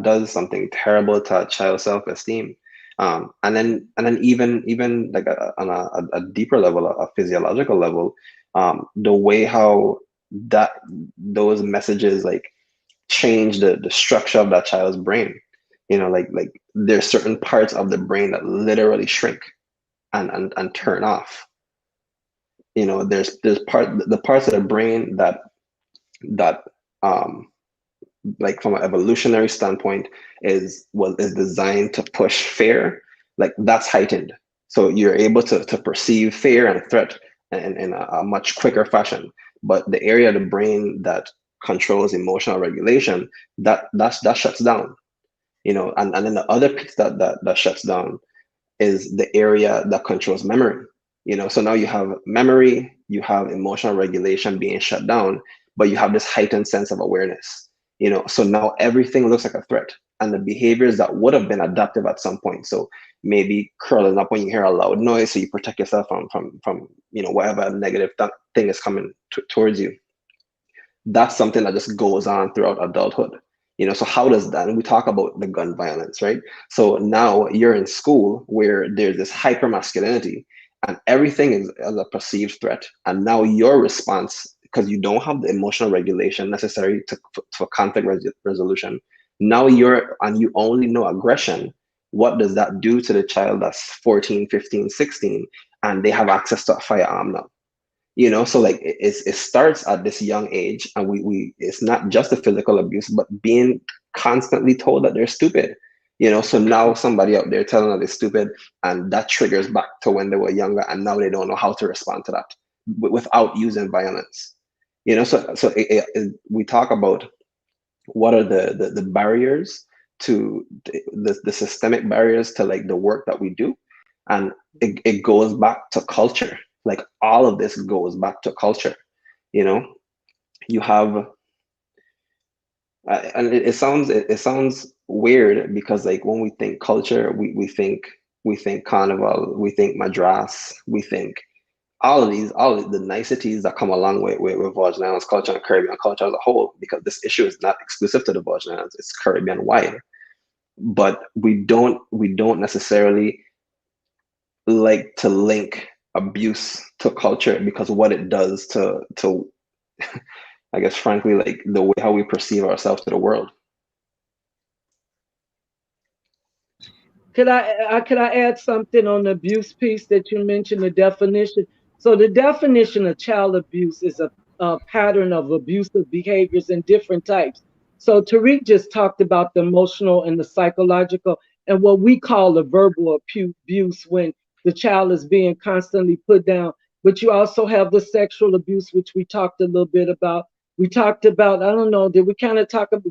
does something terrible to a child's self-esteem. And then even like on a deeper level, a physiological level, the way how that those messages like change the structure of that child's brain. Like there's certain parts of the brain that literally shrink and turn off. There's the parts of the brain that um like from an evolutionary standpoint is designed to push fear, like that's heightened, so you're able to perceive fear and threat in a much quicker fashion. But the area of the brain that controls emotional regulation, that shuts down. And then the other piece that shuts down is the area that controls memory. So now you have memory, you have emotional regulation being shut down, but you have this heightened sense of awareness. So now everything looks like a threat, and the behaviors that would have been adaptive at some point, so maybe curling up when you hear a loud noise so you protect yourself from whatever negative thing is coming towards you, that's something that just goes on throughout adulthood. So how does that, and we talk about the gun violence, right? So now you're in school where there's this hyper masculinity and everything is as a perceived threat, and now your response, because you don't have the emotional regulation necessary to conflict resolution, now you only know aggression. What does that do to the child that's 14, 15, 16, and they have access to a firearm now? So like it starts at this young age, and we it's not just the physical abuse, but being constantly told that they're stupid. So now somebody out there telling them they're stupid, and that triggers back to when they were younger, and now they don't know how to respond to that without using violence. So we talk about what are the barriers to the systemic barriers to like the work that we do, and it goes back to culture. Like all of this goes back to culture. You have and it sounds weird, because like when we think culture, we think carnival, we think madras, we think all of the niceties that come along with Virgin Islands culture and Caribbean culture as a whole, because this issue is not exclusive to the Virgin Islands, it's Caribbean wide. But we don't necessarily like to link abuse to culture, because what it does to I guess frankly, like the way how we perceive ourselves to the world. Could I add something on the abuse piece that you mentioned, the definition? So the definition of child abuse is a pattern of abusive behaviors in different types. So Tariq just talked about the emotional and the psychological, and what we call the verbal abuse, when the child is being constantly put down. But you also have the sexual abuse, which we talked a little bit about. We talked about, I don't know, did we kind of talk a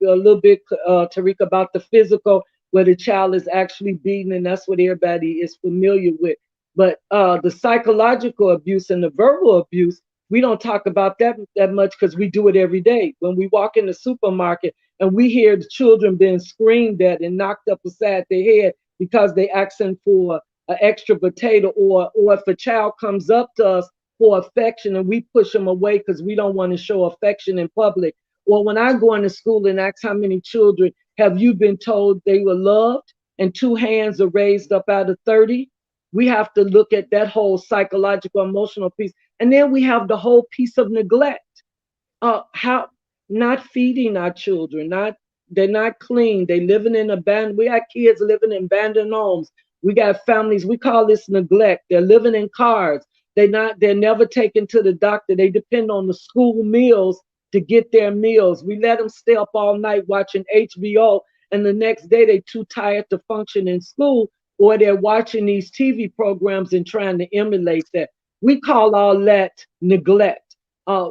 little bit, Tariq, about the physical, where the child is actually beaten, and that's what everybody is familiar with. But the psychological abuse and the verbal abuse, we don't talk about that much, because we do it every day. When we walk in the supermarket and we hear the children being screamed at and knocked up beside their head because they asking for an extra potato, or if a child comes up to us for affection and we push them away because we don't want to show affection in public. Or when I go into school and ask how many children have you been told they were loved, and two hands are raised up out of 30? We have to look at that whole psychological, emotional piece. And then we have the whole piece of neglect. How not feeding our children, they're not clean, they living in abandoned, we got kids living in abandoned homes, we got families, we call this neglect. They're living in cars, they're never taken to the doctor, they depend on the school meals to get their meals. We let them stay up all night watching HBO, and the next day they too tired to function in school, or they're watching these TV programs and trying to emulate that. We call all that neglect.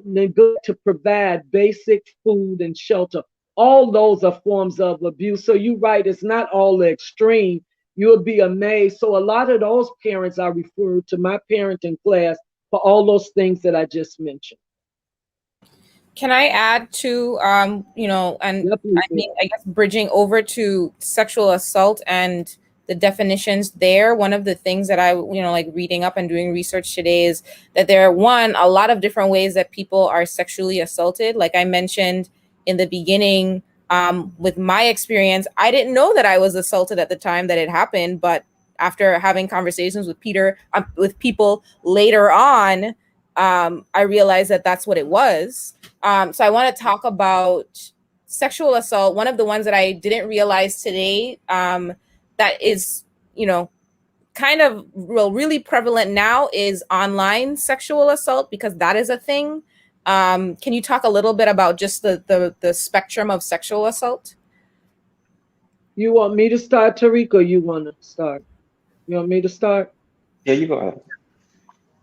Neglect to provide basic food and shelter. All those are forms of abuse. So you're right, it's not all the extreme. You'll be amazed. So a lot of those parents are referred to my parenting class for all those things that I just mentioned. Can I add to, and I Definitely. mean, I guess bridging over to sexual assault and the definitions there, one of the things that I, like reading up and doing research today is that there are, a lot of different ways that people are sexually assaulted. Like I mentioned in the beginning, with my experience, I didn't know that I was assaulted at the time that it happened, but after having conversations with people later on, I realized that that's what it was. So I want to talk about sexual assault. One of the ones that I didn't realize today, that is, kind of really prevalent now, is online sexual assault, because that is a thing. Can you talk a little bit about just the spectrum of sexual assault? You want me to start, Tariq, or you want to start? You want me to start? Yeah, you go ahead.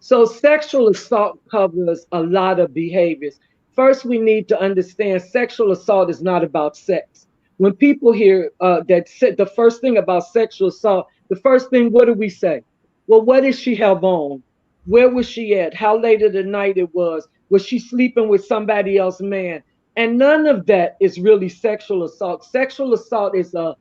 So sexual assault covers a lot of behaviors. First, we need to understand sexual assault is not about sex. When people hear the first thing about sexual assault, the first thing, what do we say? Well, what does she have on? Where was she at? How late of the night it was? Was she sleeping with somebody else's man? And none of that is really sexual assault. Sexual assault is a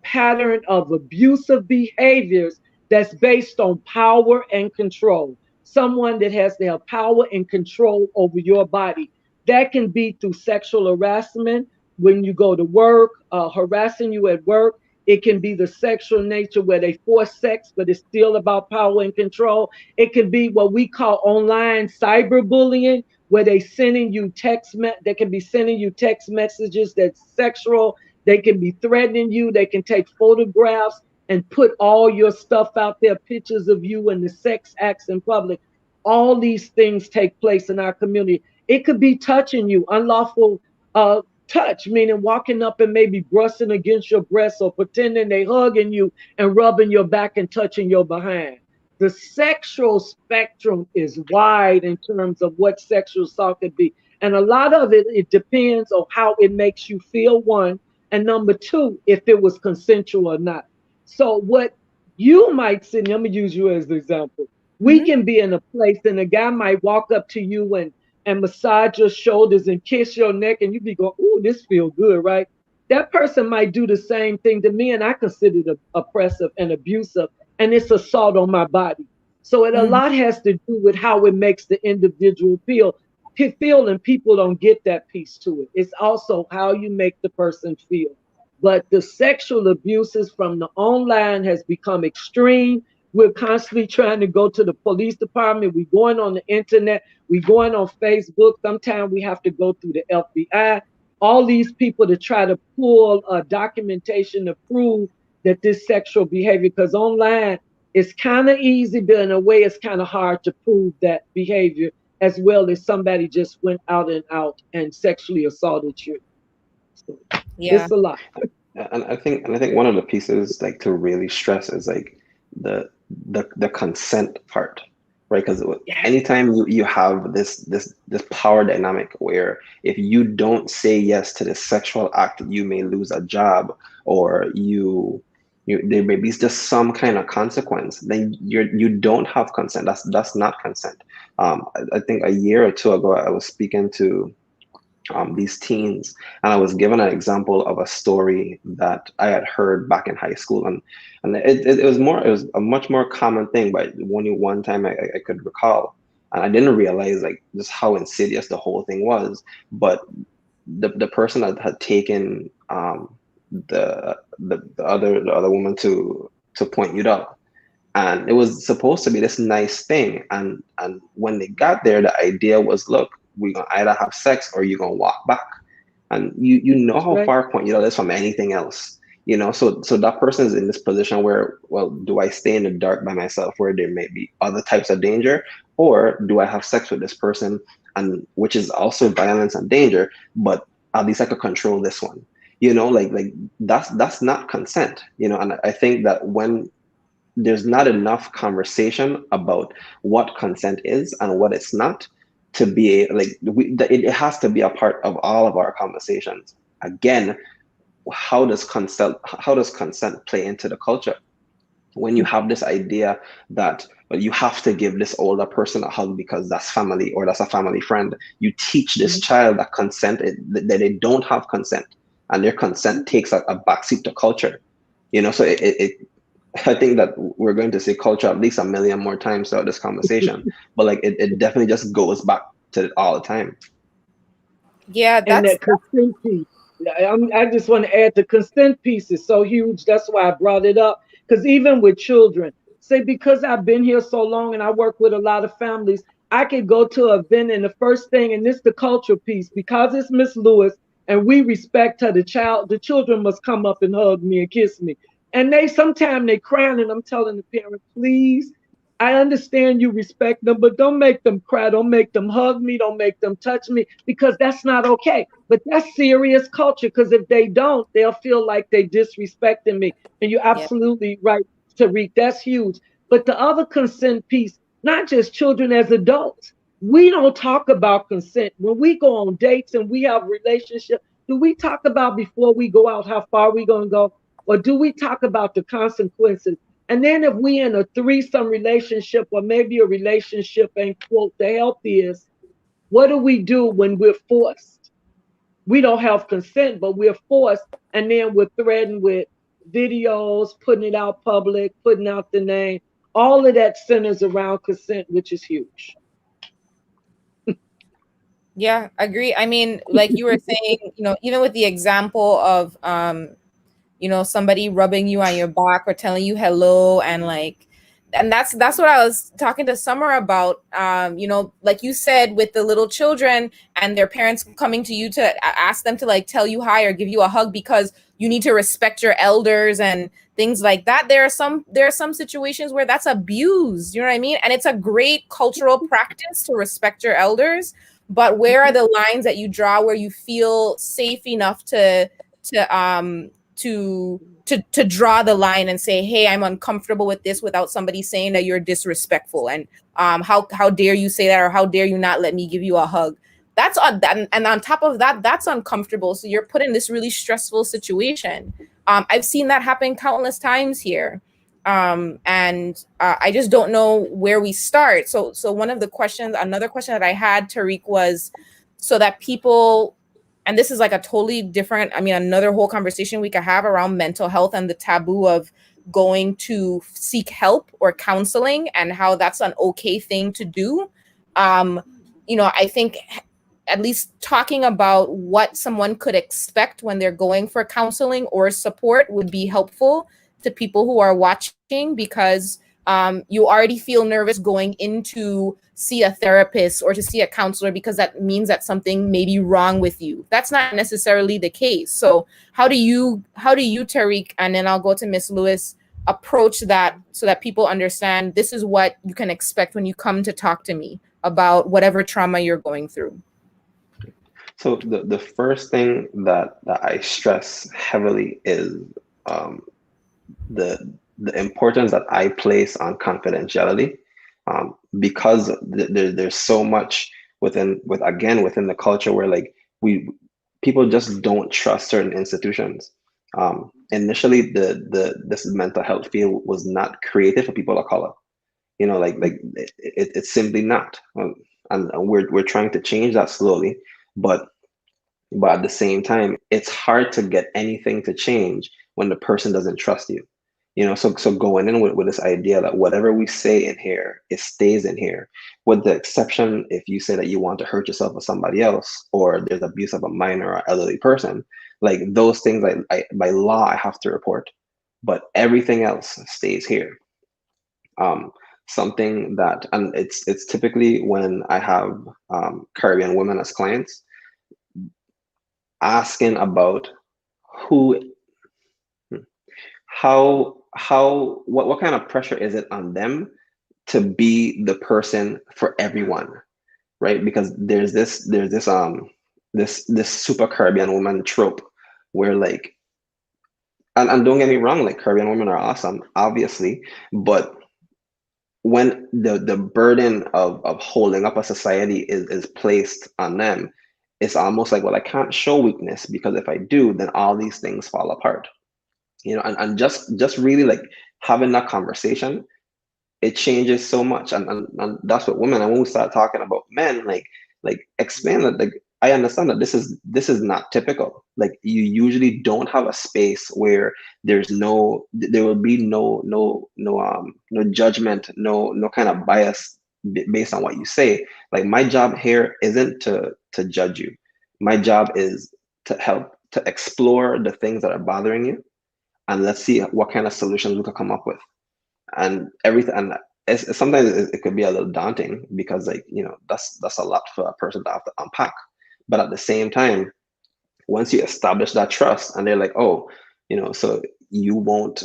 pattern of abusive behaviors that's based on power and control. Someone that has to have power and control over your body. That can be through sexual harassment when you go to work, harassing you at work. It can be the sexual nature where they force sex, but it's still about power and control. It can be what we call online cyberbullying, where they can be sending you text messages that's sexual. They can be threatening you. They can take photographs and put all your stuff out there, pictures of you and the sex acts in public. All these things take place in our community. It could be touching you, unlawful touch, meaning walking up and maybe brushing against your breast or pretending they hugging you and rubbing your back and touching your behind. The sexual spectrum is wide in terms of what sexual assault could be. And a lot of it depends on how it makes you feel, one. And number two, if it was consensual or not. So what you might see, I'm gonna use you as the example. We Mm-hmm. can be in a place and a guy might walk up to you and massage your shoulders and kiss your neck, and you be going, "Ooh, this feel good," right? That person might do the same thing to me, and I consider it oppressive and abusive, and it's assault on my body. So it a Mm-hmm. lot has to do with how it makes the individual feel, and people don't get that piece to it. It's also how you make the person feel. But the sexual abuses from the online has become extreme. We're constantly trying to go to the police department. We're going on the internet. We're going on Facebook. Sometimes we have to go through the FBI. All these people to try to pull documentation to prove that this sexual behavior, because online it's kind of easy, but in a way it's kind of hard to prove that behavior as well as somebody just went out and out and sexually assaulted you. So Yeah. it's a lot. And I think one of the pieces like to really stress is like the the consent part, right? Because Yeah, anytime you have this power dynamic where if you don't say yes to this sexual act, you may lose a job, or you there may be just some kind of consequence. Then you don't have consent. That's not consent. I think a year or two ago I was speaking to these teens. And I was given an example of a story that I had heard back in high school, and it was a much more common thing, but only one time I could recall, and I didn't realize like just how insidious the whole thing was. But the person that had taken the other woman to point you up, and it was supposed to be this nice thing, and when they got there the idea was, look, we're gonna either have sex or you're gonna walk back, and you know that's how right. far point you know this from anything else, so that person is in this position where, well, do I stay in the dark by myself where there may be other types of danger, or do I have sex with this person, and which is also violence and danger, but at least I could control this one, like that's not consent, and I think that when there's not enough conversation about what consent is and what it's not to be like it has to be a part of all of our conversations. Again, how does consent play into the culture when you have this idea that, well, you have to give this older person a hug because that's family or that's a family friend? You teach this child that that they don't have consent, and their consent takes a backseat to culture. So I think that we're going to say culture at least a million more times throughout this conversation, but like it definitely just goes back to it all the time. Yeah, And that's that consent piece. I just want to add the consent piece is so huge. That's why I brought it up. Because even with children, say because I've been here so long and I work with a lot of families, I could go to an event and the first thing, and this the culture piece, because it's Miss Lewis and we respect her, the children must come up and hug me and kiss me. And they sometimes they crying and I'm telling the parent, please, I understand you respect them, but don't make them cry. Don't make them hug me. Don't make them touch me because that's not okay. But that's serious culture because if they don't, they'll feel like they disrespecting me. And you're yeah. absolutely right, Tariq. That's huge. But the other consent piece, not just children, as adults, we don't talk about consent. When we go on dates and we have relationships, do we talk about before we go out how far we going to go? Or do we talk about the consequences? And then if we in a threesome relationship, or maybe a relationship ain't quote the healthiest, what do we do when we're forced? We don't have consent, but we're forced, and then we're threatened with videos, putting it out public, putting out the name. All of that centers around consent, which is huge. Yeah, agree. I mean, like you were saying, even with the example of somebody rubbing you on your back or telling you hello, and that's what I was talking to Summer about. Like you said, with the little children and their parents coming to you to ask them to like tell you hi or give you a hug because you need to respect your elders and things like that. There are some situations where that's abused, you know what I mean? And it's a great cultural practice to respect your elders, but where are the lines that you draw where you feel safe enough to to draw the line and say, hey, I'm uncomfortable with this, without somebody saying that you're disrespectful, and how dare you say that, or how dare you not let me give you a hug? That's on that, and on top of that, that's uncomfortable, so you're put in this really stressful situation. I've seen that happen countless times here. And I just don't know where we start. So another question that I had, Tariq, was so that people, and this is like a totally different, I mean, another whole conversation we could have around mental health and the taboo of going to seek help or counseling and how that's an okay thing to do. Um, I think at least talking about what someone could expect when they're going for counseling or support would be helpful to people who are watching, because you already feel nervous going into see a therapist or to see a counselor because that means that something may be wrong with you. That's not necessarily the case. So how do you, Tariq, and then I'll go to Miss Lewis, approach that so that people understand this is what you can expect when you come to talk to me about whatever trauma you're going through? So the first thing that I stress heavily is um, the importance that I place on confidentiality, because there's so much within the culture where like we people just don't trust certain institutions. Initially, this mental health field was not created for people of color. It's simply not. And we're trying to change that slowly, but at the same time, it's hard to get anything to change when the person doesn't trust you. So going in with this idea that whatever we say in here, it stays in here, with the exception if you say that you want to hurt yourself or somebody else, or there's abuse of a minor or elderly person, like those things, by law I have to report, but everything else stays here. Um, Something that, and it's typically when I have Caribbean women as clients, asking about who, what kind of pressure is it on them to be the person for everyone, right? Because there's this super Caribbean woman trope where like, and don't get me wrong, like Caribbean women are awesome, obviously, but when the burden of holding up a society is placed on them, it's almost like, well, I can't show weakness because if I do, then all these things fall apart. And just really like having that conversation, it changes so much. And that's what women, and when we start talking about men, like explain that, like, I understand that this is not typical. Like, you usually don't have a space where there will be no judgment, no kind of bias based on what you say. Like, my job here isn't to judge you. My job is to help to explore the things that are bothering you, and let's see what kind of solutions we can come up with. And everything, and sometimes it could be a little daunting because, like, that's a lot for a person to have to unpack. But at the same time, once you establish that trust and they're like, oh, so you won't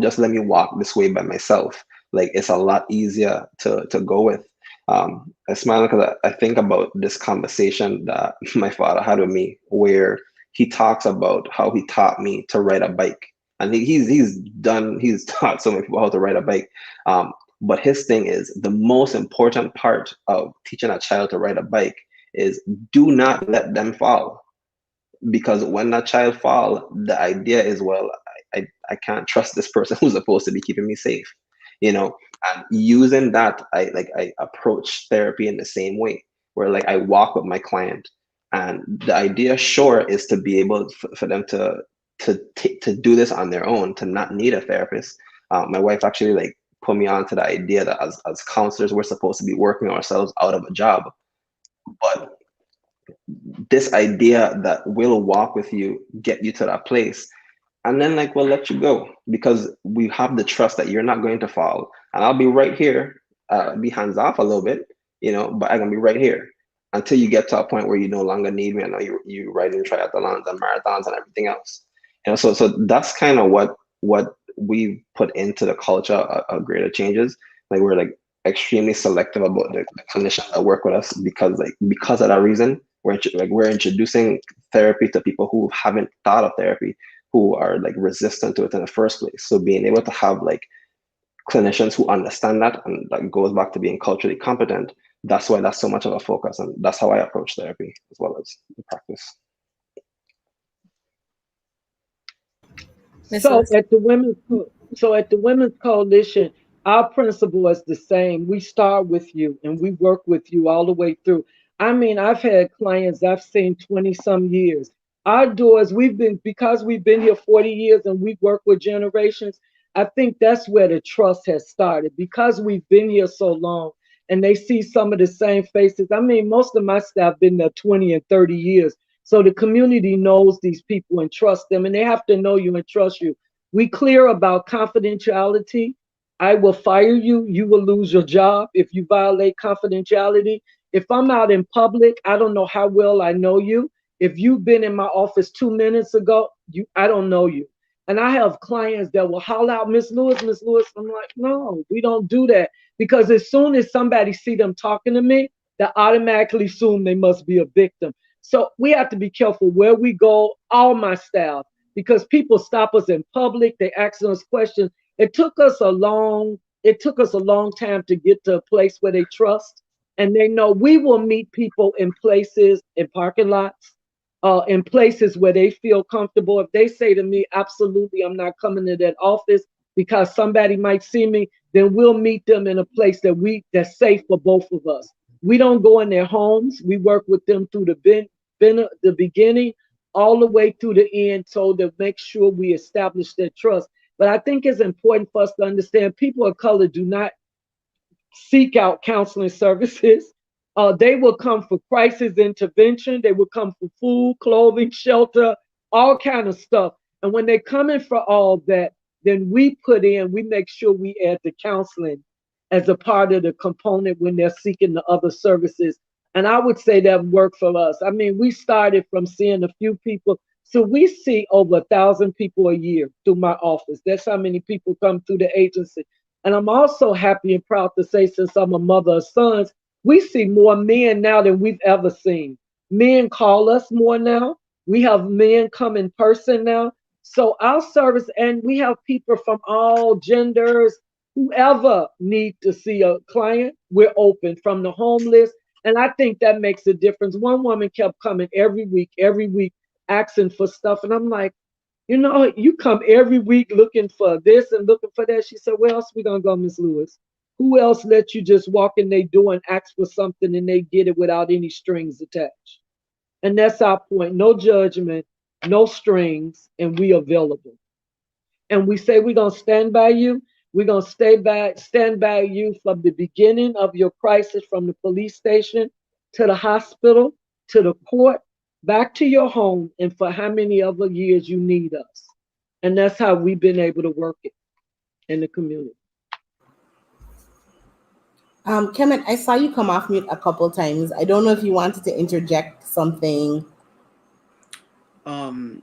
just let me walk this way by myself, like, it's a lot easier to go with. I smile because I think about this conversation that my father had with me, where he talks about how he taught me to ride a bike. And he's taught so many people how to ride a bike. But his thing is, the most important part of teaching a child to ride a bike is, do not let them fall. Because when that child fall, the idea is, well, I can't trust this person who's supposed to be keeping me safe, you know. And using that, I approach therapy in the same way, where like I walk with my client, and the idea, sure, is to be able for them to do this on their own, to not need a therapist. My wife actually like put me on to the idea that as counselors, we're supposed to be working ourselves out of a job. But this idea that we'll walk with you, get you to that place, and then like we'll let you go, because we have the trust that you're not going to fall, and I'll be right here, be hands off a little bit, you know, but I'm gonna be right here until you get to a point where you no longer need me. I know you riding triathlons and marathons and everything else, you know. So that's kind of what we put into the culture of greater changes. Like we're like extremely selective about the clinicians that work with us, because of that reason. We're introducing therapy to people who haven't thought of therapy, who are like resistant to it in the first place. So being able to have like clinicians who understand that, and that goes back to being culturally competent. That's why that's so much of a focus, and that's how I approach therapy as well as the practice. Miss So Lewis. at the Women's Coalition, our principle is the same. We start with you and we work with you all the way through. I mean, I've had clients I've seen 20 some years. Our doors, because we've been here 40 years and we work with generations. I think that's where the trust has started, because we've been here so long and they see some of the same faces. I mean, most of my staff been there 20 and 30 years. So the community knows these people and trust them, and they have to know you and trust you. We clear about confidentiality. I will fire you. You will lose your job if you violate confidentiality. If I'm out in public, I don't know how well I know you. If you've been in my office 2 minutes ago, I don't know you. And I have clients that will holler out, Miss Lewis, Miss Lewis. I'm like, no, we don't do that. Because as soon as somebody see them talking to me, they automatically assume they must be a victim. So we have to be careful where we go, all my staff, because people stop us in public, they ask us questions. It took us a long time to get to a place where they trust and they know we will meet people in places, in parking lots, in places where they feel comfortable. If they say to me, absolutely, I'm not coming to that office because somebody might see me, then we'll meet them in a place that's safe for both of us. We don't go in their homes. We work with them through the beginning all the way through the end, so to make sure we establish their trust. But I think it's important for us to understand people of color do not seek out counseling services. They will come for crisis intervention. They will come for food, clothing, shelter, all kind of stuff. And when they come in for all that, then we make sure we add the counseling as a part of the component when they're seeking the other services. And I would say that worked for us. I mean, we started from seeing a few people. So we see over 1,000 people a year through my office. That's how many people come through the agency. And I'm also happy and proud to say, since I'm a mother of sons, we see more men now than we've ever seen. Men call us more now. We have men come in person now. So our service, and we have people from all genders, whoever need to see a client, we're open, from the homeless. And I think that makes a difference. One woman kept coming every week, asking for stuff. And I'm like, you come every week looking for this and looking for that. She said, where else we gonna go, Miss Lewis? Who else let you just walk in their door and ask for something and they get it without any strings attached? And that's our point. No judgment, no strings, and we available. And we say we're gonna stand by you. We're gonna stand by you from the beginning of your crisis, from the police station to the hospital to the court, back to your home, and for how many other years you need us. And that's how we've been able to work it in the community. Kemet, I saw you come off mute a couple times. I don't know if you wanted to interject something. Um,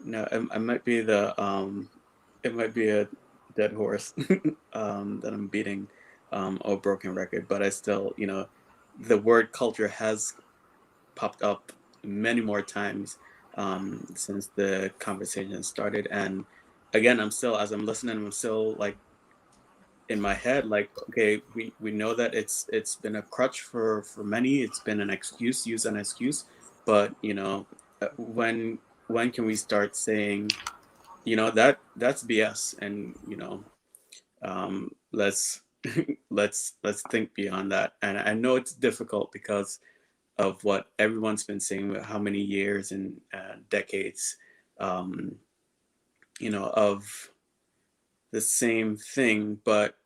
no, I might be it might be a dead horse that I'm beating, or a broken record, but I still, the word culture has popped up many more times since the conversation started. And again, as I'm listening, I'm still like in my head, like, okay, we know that it's been a crutch for many. It's been an excuse, use an excuse. But when when can we start saying, that's BS, and let's let's think beyond that. And I know it's difficult because of what everyone's been saying, how many years and decades, um, of the same thing, but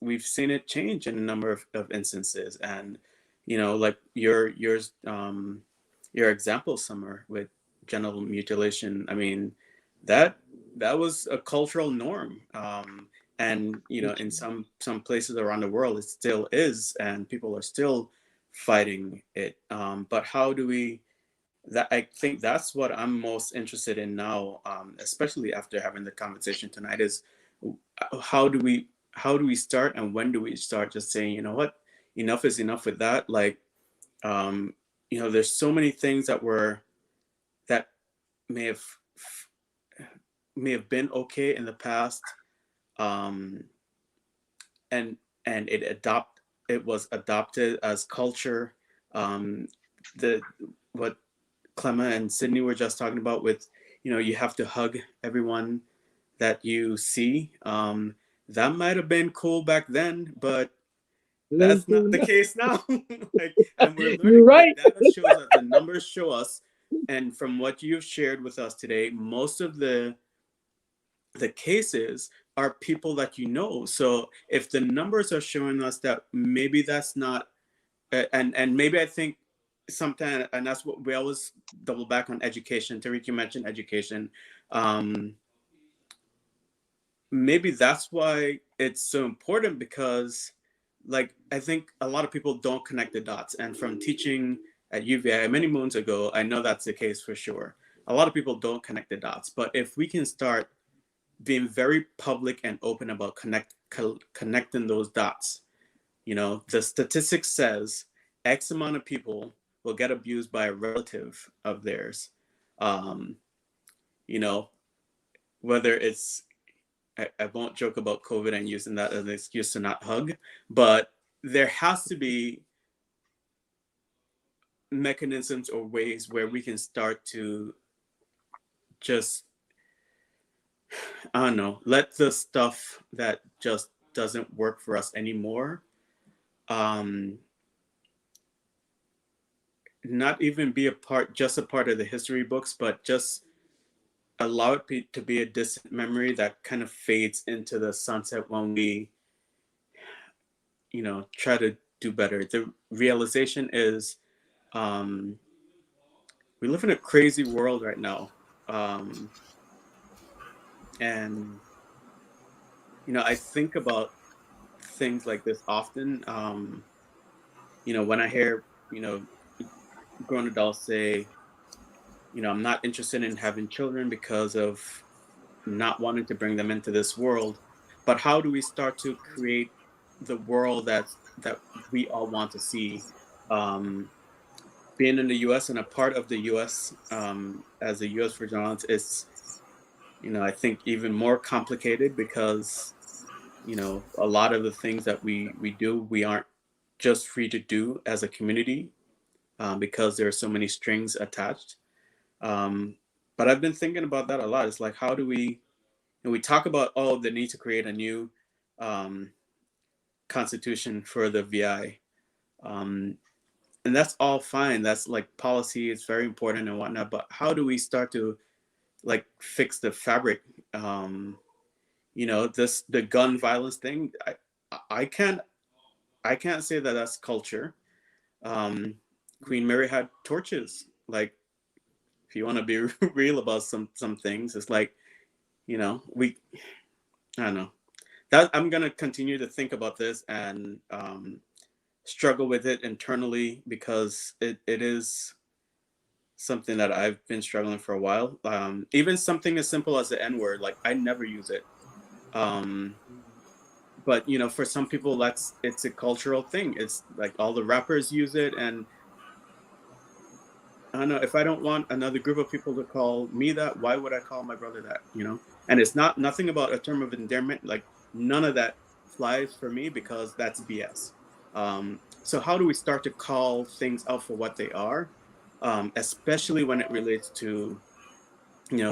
we've seen it change in a number of instances. And like your example, Summer, with genital mutilation, I mean, that that was a cultural norm, and in some places around the world it still is, and people are still fighting it. But how do we that I think that's what I'm most interested in now, especially after having the conversation tonight, is how do we start, and when do we start just saying, what, enough is enough with that. Like, um, there's so many things that may have may have been okay in the past, um, and it was adopted as culture. Um, the what Clemma and Sydney were just talking about with, you have to hug everyone that you see. That might have been cool back then, but that's not the case now. Like, and we're You're learning. The right. data shows us, the numbers show us, and from what you've shared with us today, most of the cases are people that you know. So if the numbers are showing us that maybe that's not, and maybe I think sometimes, and that's what we always double back on education. Tariq, you mentioned education. Um, Maybe that's why it's so important, because like I think a lot of people don't connect the dots. And from teaching at UVI many moons ago, I know that's the case for sure. A lot of people don't connect the dots. But if we can start being very public and open about connecting those dots, the statistics says X amount of people will get abused by a relative of theirs. Um, you know, whether it's, I won't joke about COVID and using that as an excuse to not hug, but there has to be mechanisms or ways where we can start to just, I don't know, let the stuff that just doesn't work for us anymore, um, not even be just a part of the history books, but just allow it to be a distant memory that kind of fades into the sunset when we, try to do better. The realization is, um, we live in a crazy world right now. Um, and, I think about things like this often. When I hear, grown adults say, I'm not interested in having children because of not wanting to bring them into this world. But how do we start to create the world that we all want to see? Um, Being in the U.S. and a part of the U.S. As a U.S. Virgin Islands, it's, I think even more complicated because, a lot of the things that we do, we aren't just free to do as a community, because there are so many strings attached. Um, but I've been thinking about that a lot. It's like, how do we, and we talk about, oh, the need to create a new um, constitution for the VI. Um, and that's all fine. That's like policy, it's very important and whatnot. But how do we start to like fix the fabric? The gun violence thing. I can't I can't say that that's culture. Um, Queen Mary had torches. Like, if you want to be real about some things, it's like, we, I don't know. That I'm gonna continue to think about this and struggle with it internally, because it is something that I've been struggling for a while. Even something as simple as the N word, like I never use it. Um, but for some people, it's a cultural thing. It's like all the rappers use it, and I don't know, if I don't want another group of people to call me that, why would I call my brother that? And it's nothing about a term of endearment. Like, none of that flies for me, because that's BS. So how do we start to call things out for what they are, especially when it relates to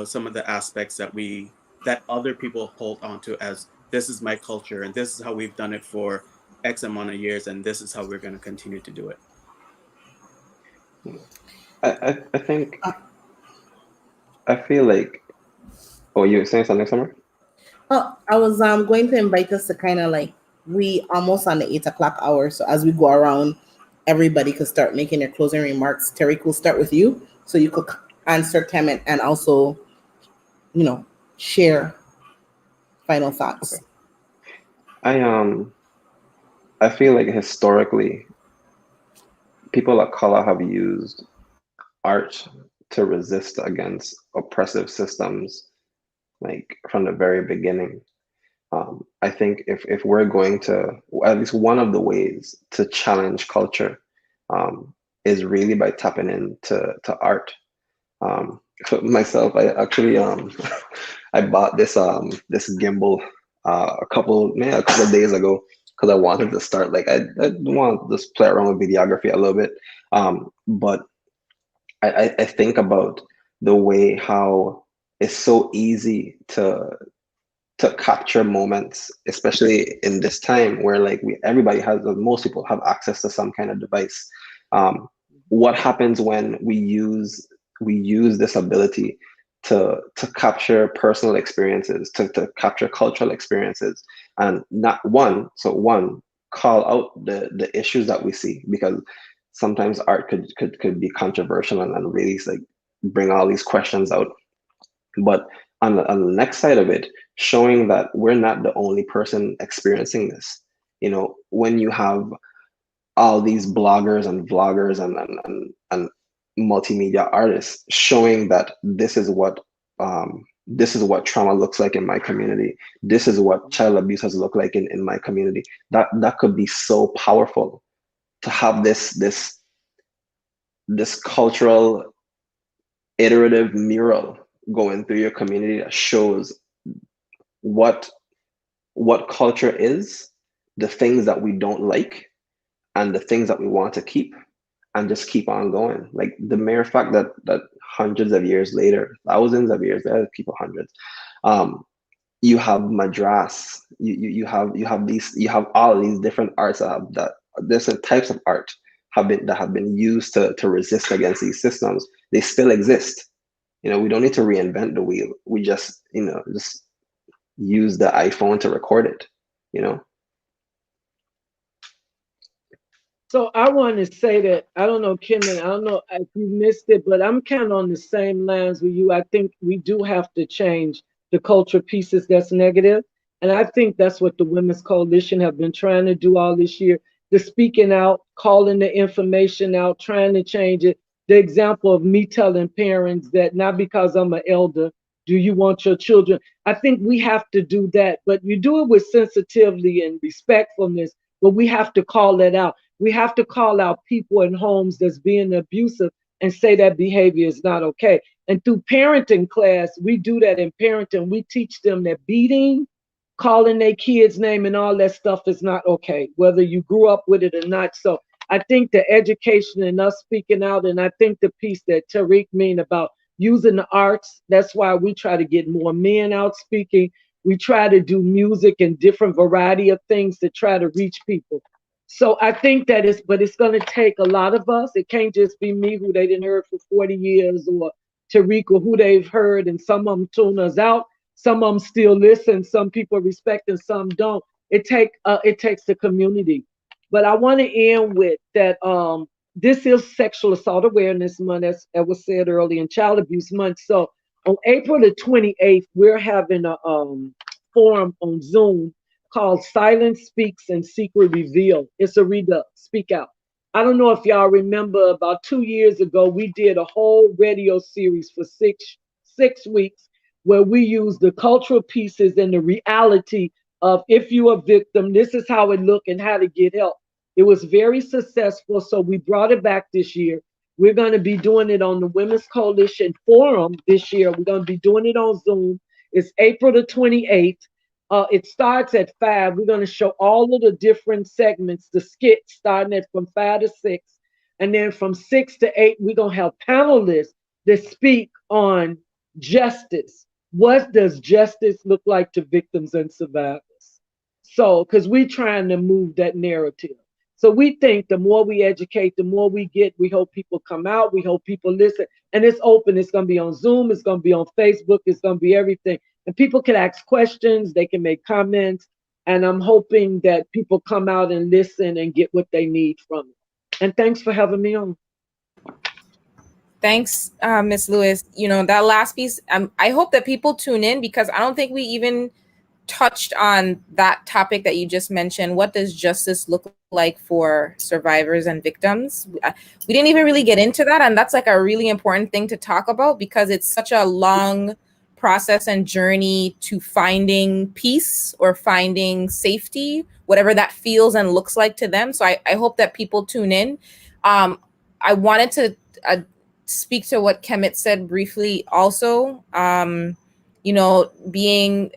some of the aspects that other people hold on to as, this is my culture and this is how we've done it for X amount of years and this is how we're going to continue to do it. I think I feel like. Oh, you were saying something, Summer? Oh, I was going to invite us to kind of like, we almost on the 8 o'clock hour. So as we go around, everybody could start making their closing remarks. Terry, we'll start with you, so you could answer Kemet and also, you know, share final Okay. thoughts. I I feel like historically, people of color have used art to resist against oppressive systems, like from the very beginning. I think if we're going to, at least one of the ways to challenge culture, um, is really by tapping into art. For myself, I actually I bought this gimbal maybe a couple of days ago because I wanted to start, like, I want to just play around with videography a little bit. But I think about the way how it's so easy to capture moments, especially in this time where, like, everybody has, most people have access to some kind of device. Um, what happens when we use this ability to capture personal experiences, to capture cultural experiences, and not one, call out the issues that we see, because sometimes art could be controversial and really, like, bring all these questions out. But on the next side of it, showing that we're not the only person experiencing this. When you have all these bloggers and vloggers and multimedia artists showing that this is what trauma looks like in my community. This is what child abuse has looked like in my community. That could be so powerful, to have this cultural iterative mural going through your community that shows what culture is, the things that we don't like, and the things that we want to keep, and just keep on going. Like, the mere fact that hundreds of years later, thousands of years later, people hundreds, um, you have madras, you have all these different arts that different types of art have been used to resist against these systems. They still exist. We don't need to reinvent the wheel. We just use the iPhone to record it, you know? So I want to say that I don't know, Kim, and I don't know if you missed it, but I'm kind of on the same lines with you. I think we do have to change the culture pieces that's negative, and I think that's what the Women's Coalition have been trying to do all this year. The speaking out, calling the information out, trying to change it. The example of me telling parents that not because I'm an elder, do you want your children? I think we have to do that, but you do it with sensitivity and respectfulness. But we have to call that out. We have to call out people in homes that's being abusive and say that behavior is not okay. And through parenting class, we do that in parenting. We teach them that beating, calling their kids' name, and all that stuff is not okay, whether you grew up with it or not. So I think the education and us speaking out, and I think the piece that Tariq mean about using the arts, that's why we try to get more men out speaking. We try to do music and different variety of things to try to reach people. So I think that but it's going to take a lot of us. It can't just be me who they didn't heard for 40 years, or Tariq who they've heard, and some of them tune us out. Some of them still listen. Some people respect and some don't. It takes the community. But I want to end with that. This is Sexual Assault Awareness Month, as was said earlier, and Child Abuse Month. So on April the 28th, we're having a forum on Zoom called Silence Speaks and Secret Reveal. It's a speak out. I don't know if y'all remember, about 2 years ago, we did a whole radio series for six weeks where we used the cultural pieces and the reality of, if you are a victim, this is how it looked and how to get help. It was very successful, so we brought it back this year. We're going to be doing it on the Women's Coalition Forum this year. We're going to be doing it on Zoom. It's April the 28th. It starts at 5. We're going to show all of the different segments, the skits starting at from 5 to 6. And then from 6 to 8, we're going to have panelists that speak on justice. What does justice look like to victims and survivors? So, because we're trying to move that narrative. So we think the more we educate, the more we get. We hope people come out. We hope people listen. And it's open. It's going to be on Zoom. It's going to be on Facebook. It's going to be everything. And people can ask questions. They can make comments. And I'm hoping that people come out and listen and get what they need from it. And thanks for having me on. Thanks, Miss Lewis. You know, that last piece, I hope that people tune in because I don't think we even touched on that topic that you just mentioned. What does justice look like for survivors and victims? We didn't even really get into that. And that's like a really important thing to talk about because it's such a long process and journey to finding peace or finding safety, whatever that feels and looks like to them. So I hope that people tune in. I wanted to speak to what Kemet said briefly also. Being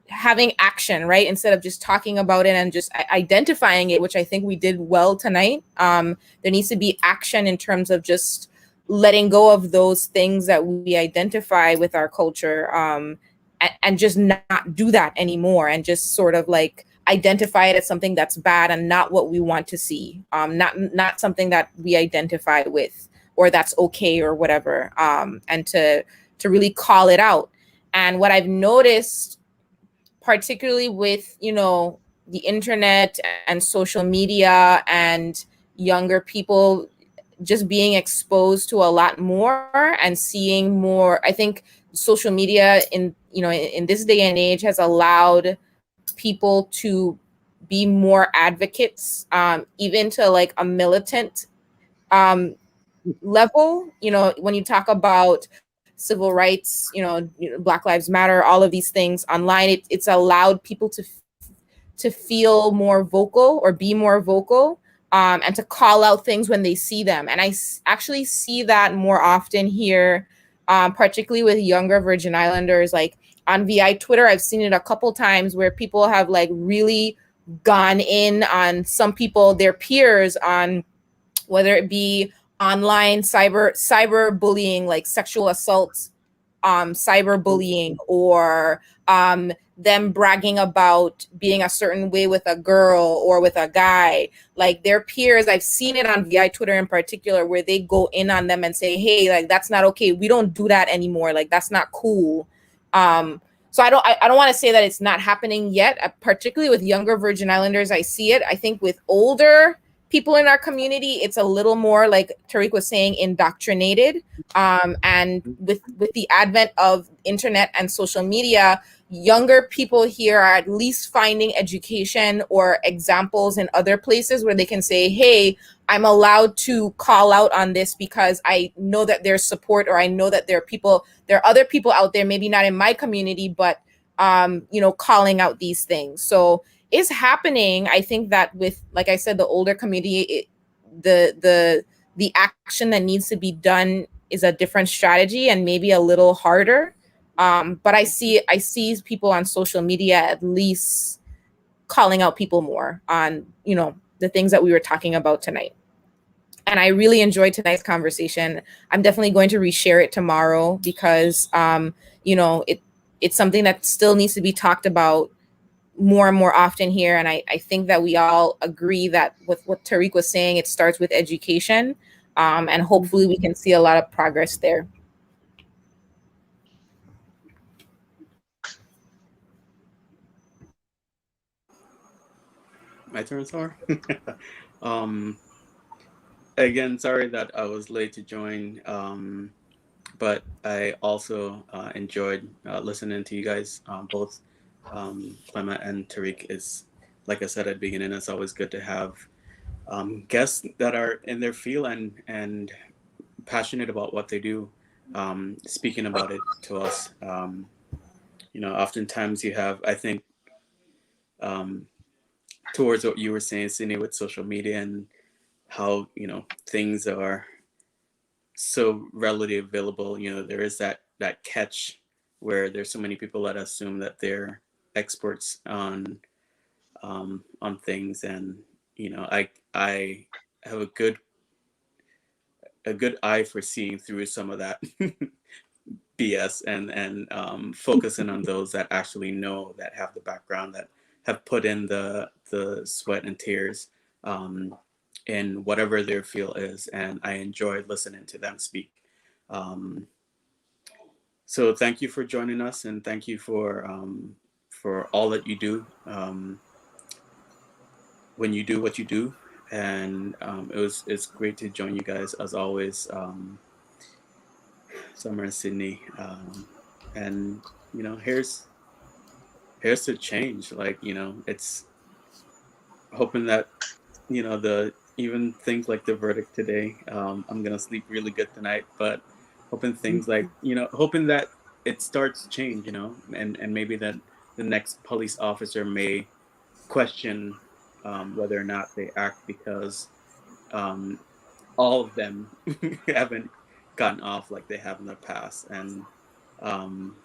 having action, right? Instead of just talking about it and just identifying it, which I think we did well tonight. There needs to be action in terms of just letting go of those things that we identify with our culture, and just not do that anymore, and just sort of like identify it as something that's bad and not what we want to see, not something that we identify with or that's okay or whatever, and to really call it out. And what I've noticed, particularly with the internet and social media and younger people just being exposed to a lot more and seeing more, I think social media in this day and age has allowed people to be more advocates, even to like a militant um, level. When you talk about civil rights, Black Lives Matter, all of these things online, it's allowed people to feel more vocal or be more vocal, and to call out things when they see them. And actually see that more often here, particularly with younger Virgin Islanders. Like on VI Twitter, I've seen it a couple times where people have like really gone in on some people, their peers, on whether it be online cyber bullying, like sexual assaults, cyber bullying, or them bragging about being a certain way with a girl or with a guy, like their peers. I've seen it on VI Twitter in particular, where they go in on them and say, hey, like that's not okay, we don't do that anymore, like that's not cool. So I don't want to say that it's not happening yet, particularly with younger Virgin Islanders. I see it. I think with older people in our community, it's a little more, like Tariq was saying, indoctrinated. And with the advent of internet and social media, younger people here are at least finding education or examples in other places where they can say, hey, I'm allowed to call out on this because I know that there's support, or I know that there are other people out there, maybe not in my community, but calling out these things. So is happening. I think that with, like I said, the older community, the action that needs to be done is a different strategy and maybe a little harder. But I see people on social media at least calling out people more on the things that we were talking about tonight. And I really enjoyed tonight's conversation. I'm definitely going to reshare it tomorrow because it's something that still needs to be talked about more and more often here. And I think that we all agree that with what Tariq was saying, it starts with education. And hopefully we can see a lot of progress there. My turn, sorry. um, Again, sorry that I was late to join. But I also enjoyed listening to you guys, both Clement and Tariq. Is, like I said at the beginning, it's always good to have guests that are in their field and passionate about what they do, speaking about it to us. Oftentimes you have, I think, um, towards what you were saying, Sydney, with social media and how things are so readily available. There is that catch where there's so many people that assume that they're experts on things, and I have a good eye for seeing through some of that BS, and focusing on those that actually know, that have the background, that have put in the sweat and tears in whatever their field is, and I enjoyed listening to them speak. Um, so thank you for joining us, and thank you for all that you do when you do what you do. And it's great to join you guys as always, Summer and Sydney. And here's to change. Like, it's hoping that, the even things like the verdict today. I'm gonna sleep really good tonight, but hoping things like, hoping that it starts change, and maybe that the next police officer may question whether or not they act, because um, all of them haven't gotten off like they have in the past. And um,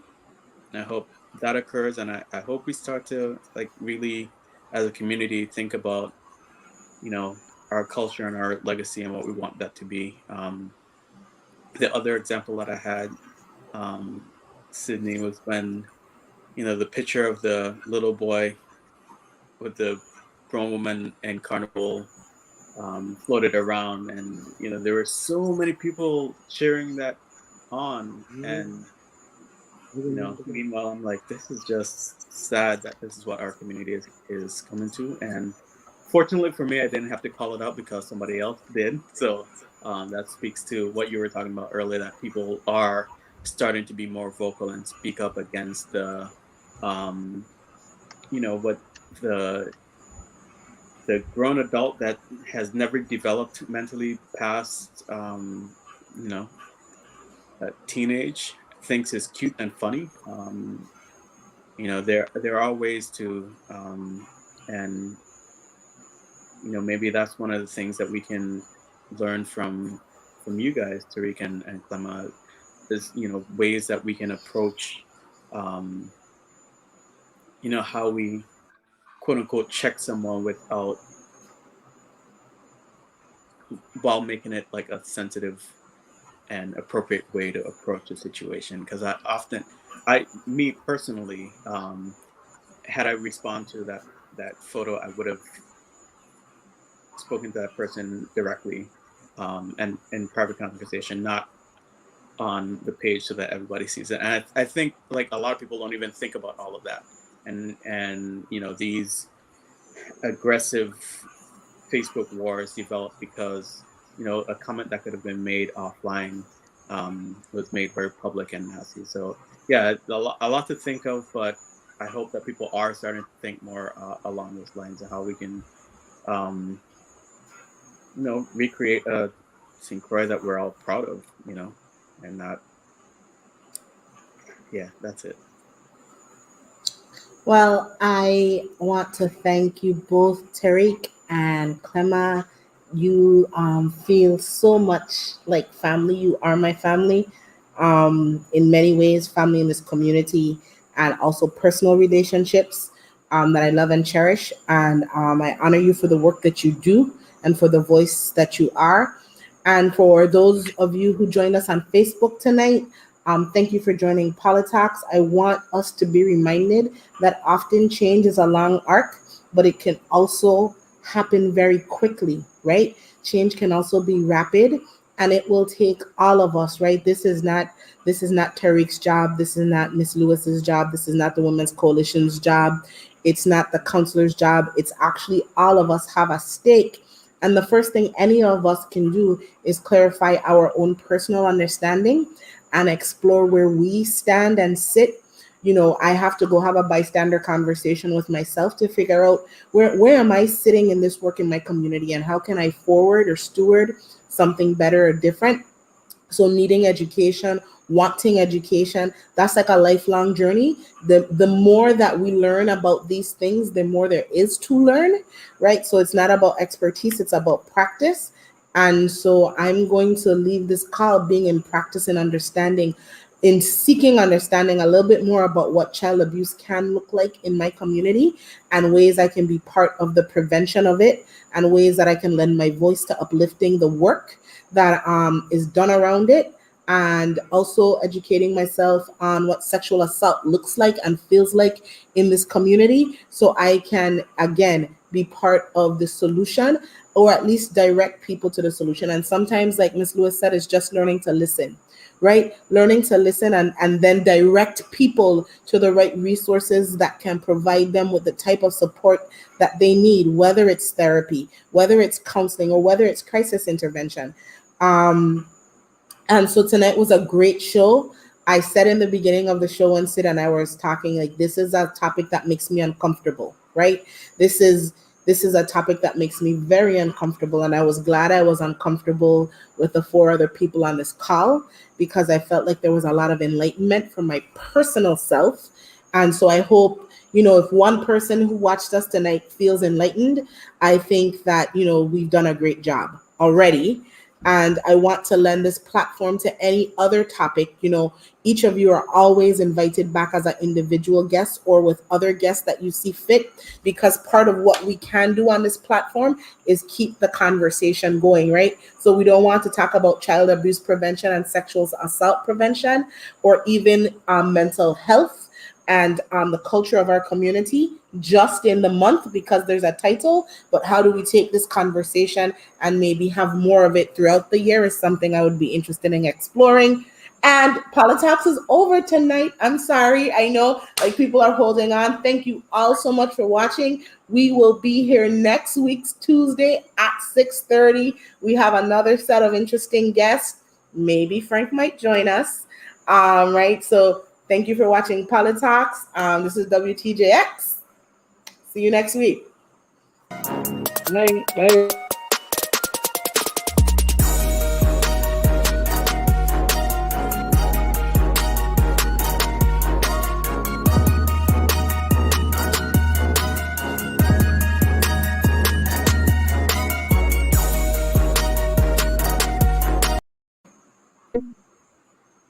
I hope that occurs, and I hope we start to, like, really, as a community, think about, you know, our culture and our legacy and what we want that to be. The other example that I had, um, Sydney, was when, the picture of the little boy with the grown woman in carnival floated around, and there were so many people cheering that on. And meanwhile, I'm like, this is just sad that this is what our community is coming to. And fortunately for me, I didn't have to call it out because somebody else did. So that speaks to what you were talking about earlier, that people are starting to be more vocal and speak up against um, what the the grown adult that has never developed mentally past, you know, teenage, thinks is cute and funny. There are ways to, and maybe that's one of the things that we can learn from you guys, Tariq and Clemma, is ways that we can approach, um, how we quote unquote check someone without, while making it like a sensitive and appropriate way to approach the situation. Because me personally, had I responded to that photo, I would have spoken to that person directly, and in private conversation, not on the page so that everybody sees it. And I think, like, a lot of people don't even think about all of that, and these aggressive Facebook wars developed because a comment that could have been made offline was made very public and nasty. So yeah, a lot to think of, but I hope that people are starting to think more along those lines of how we can um, recreate a St. Croix that we're all proud of, and not. Yeah, that's it. Well, I want to thank you both, Tariq and Clemma. You feel so much like family. You are my family, in many ways, family in this community, and also personal relationships that I love and cherish. And I honor you for the work that you do and for the voice that you are. And for those of you who joined us on Facebook tonight, thank you for joining PoliTalks. I want us to be reminded that often change is a long arc, but it can also happen very quickly, right? Change can also be rapid, and it will take all of us, right? This is not Tariq's job. This is not Miss Lewis's job. This is not the Women's Coalition's job. It's not the counselor's job. It's actually all of us have a stake. And the first thing any of us can do is clarify our own personal understanding and explore where we stand and sit. I have to go have a bystander conversation with myself to figure out where am I sitting in this work in my community, and how can I forward or steward something better or different. So needing education, wanting education, that's like a lifelong journey. The more that we learn about these things, the more there is to learn, right? So it's not about expertise, it's about practice. And so I'm going to leave this call being in practice and understanding, in seeking understanding a little bit more about what child abuse can look like in my community, and ways I can be part of the prevention of it, and ways that I can lend my voice to uplifting the work that is done around it. and also educating myself on what sexual assault looks like and feels like in this community, so I can again be part of the solution, or at least direct people to the solution. And sometimes, like Miss Lewis said, it's just learning to listen, right? Learning to listen, and then direct people to the right resources that can provide them with the type of support that they need, whether it's therapy, whether it's counseling, or whether it's crisis intervention. Um, and so tonight was a great show. I said in the beginning of the show, when Sid and I was talking, like, this is a topic that makes me uncomfortable, right? This is this is a topic that makes me very uncomfortable, and I was glad I was uncomfortable with the four other people on this call, because I felt like there was a lot of enlightenment for my personal self. And so I hope, if one person who watched us tonight feels enlightened, I think that, we've done a great job already. And I want to lend this platform to any other topic. Each of you are always invited back as an individual guest or with other guests that you see fit, because part of what we can do on this platform is keep the conversation going, right? So we don't want to talk about child abuse prevention and sexual assault prevention, or even mental health and the culture of our community just in the month because there's a title. But how do we take this conversation and maybe have more of it throughout the year, is something I would be interested in exploring. And PoliTalks is over tonight. I'm sorry. I know, like, people are holding on. Thank you all so much for watching. We will be here next week's Tuesday at 6:30. We have another set of interesting guests. Maybe Frank might join us. Right. So thank you for watching PoliTalks. This is WTJX. See you next week. Bye, bye, everybody.